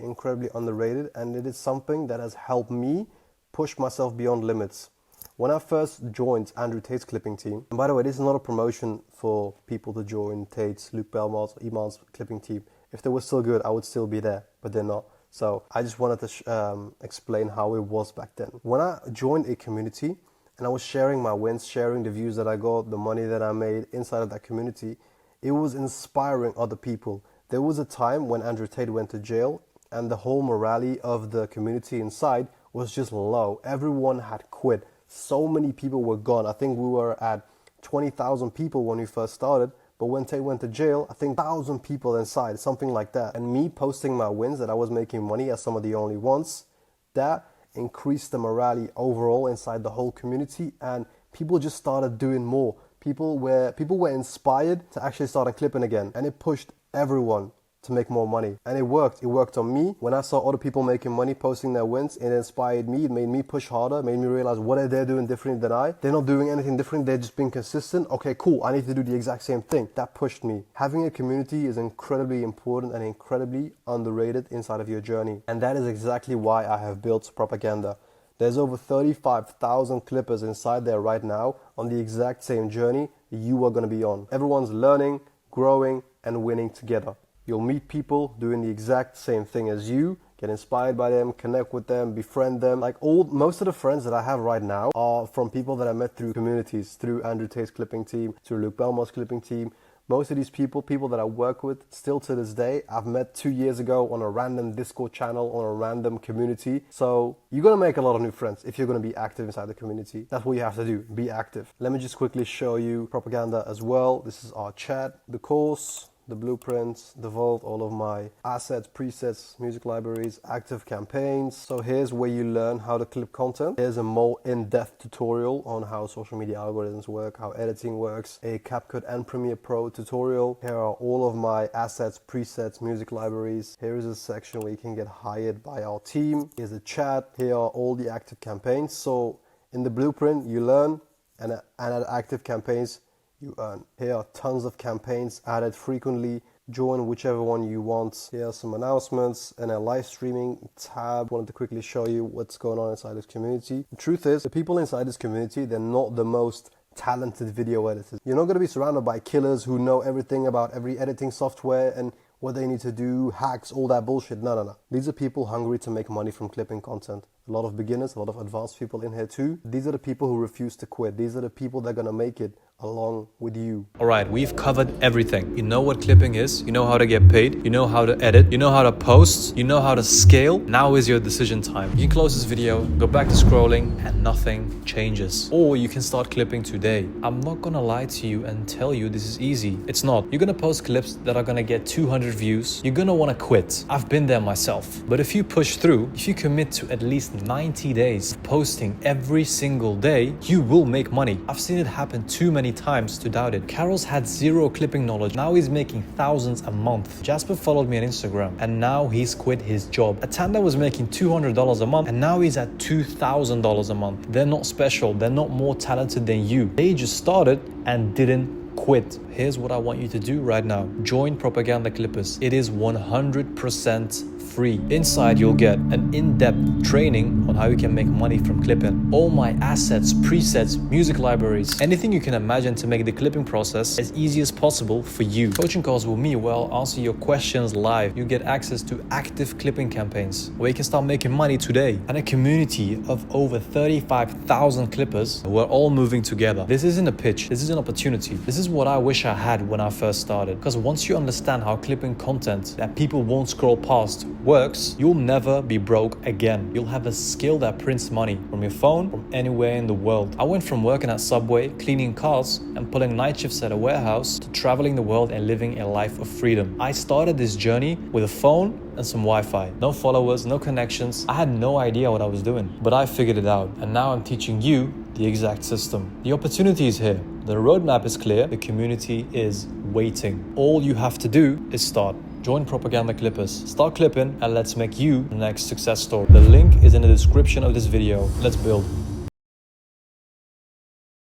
underrated, and it is something that has helped me push myself beyond limits. When I first joined Andrew Tate's clipping team, and by the way, this is not a promotion for people to join Tate's, Luke Belmar's, Iman's clipping team. If they were still good, I would still be there, but they're not. So I just wanted to explain how it was back then. When I joined a community and I was sharing my wins, sharing the views that I got, the money that I made inside of that community, it was inspiring other people. There was a time when Andrew Tate went to jail and the whole morale of the community inside was just low. Everyone had quit. So many people were gone. I think we were at 20,000 people when we first started, but when Tate went to jail, I think 1,000 people inside, something like that. And me posting my wins that I was making money as some of the only ones, that increased the morale overall inside the whole community, and people just started doing more. People were inspired to actually start clipping again, and it pushed everyone to make more money. And it worked. It worked on me. When I saw other people making money, posting their wins, it inspired me. It made me push harder, made me realize what are they doing differently than I. They're not doing anything different. They're just being consistent. Okay, cool. I need to do the exact same thing. That pushed me. Having a community is incredibly important and incredibly underrated inside of your journey. And that is exactly why I have built Propaganda. There's over 35,000 clippers inside there right now on the exact same journey you are going to be on. Everyone's learning, growing, and winning together. You'll meet people doing the exact same thing as you, get inspired by them, connect with them, befriend them. Most of the friends that I have right now are from people that I met through communities, through Andrew Tate's clipping team, through Luke Belmar's clipping team. Most of these people that I work with still to this day, I've met 2 years ago on a random Discord channel, on a random community. So you're going to make a lot of new friends if you're going to be active inside the community. That's what you have to do, be active. Let me just quickly show you Propaganda as well. This is our chat, the course, the blueprints, the vault, all of my assets, presets, music libraries, active campaigns. So here's where you learn how to clip content. Here's a more in-depth tutorial on how social media algorithms work, how editing works, a CapCut and Premiere Pro tutorial. Here are all of my assets, presets, music libraries. Here is a section where you can get hired by our team. Here's a chat. Here are all the active campaigns. So in the blueprint, you learn, and at active campaigns, you earn. Here are tons of campaigns added frequently. Join whichever one you want. Here are some announcements and a live streaming tab. Wanted to quickly show you what's going on inside this community. The truth is, the people inside this community, they're not the most talented video editors. You're not going to be surrounded by killers who know everything about every editing software and what they need to do, hacks, all that bullshit. No. These are people hungry to make money from clipping content. A lot of beginners, a lot of advanced people in here too. These are the people who refuse to quit. These are the people that are going to make it along with you.
All right, we've covered everything. You know what clipping is, you know how to get paid, you know how to edit, you know how to post, you know how to scale. Now is your decision time. You can close this video, go back to scrolling, and nothing changes. Or you can start clipping today. I'm not gonna lie to you and tell you this is easy. It's not. You're gonna post clips that are gonna get 200 views. You're gonna wanna quit. I've been there myself. But if you push through, if you commit to at least 90 days of posting every single day, you will make money. I've seen it happen too many times to doubt it. Carol's had zero clipping knowledge. Now he's making thousands a month. Jasper followed me on Instagram and now he's quit his job. Atanda was making $200 a month and now he's at $2,000 a month. They're not special. They're not more talented than you. They just started and didn't quit. Here's what I want you to do right now. Join Propaganda Clippers. It is 100% free. Inside you'll get an in-depth training on how you can make money from clipping. All my assets, presets, music libraries, anything you can imagine to make the clipping process as easy as possible for you. Coaching calls with me where I'll answer your questions live. You get access to active clipping campaigns where you can start making money today. And a community of over 35,000 clippers who are all moving together. This isn't a pitch. This is an opportunity. This is what I wish I had when I first started. Because once you understand how clipping content that people won't scroll past works, you'll never be broke again. You'll have a skill that prints money from your phone, from anywhere in the world. I went from working at Subway, cleaning cars, and pulling night shifts at a warehouse to traveling the world and living a life of freedom. I started this journey with a phone and some Wi-Fi. No followers, no connections. I had no idea what I was doing, but I figured it out. And now I'm teaching you the exact system. The opportunity is here. The roadmap is clear. The community is waiting. All you have to do is start. Join Propaganda Clippers. Start clipping and let's make you the next success story. The link is in the description of this video. Let's build.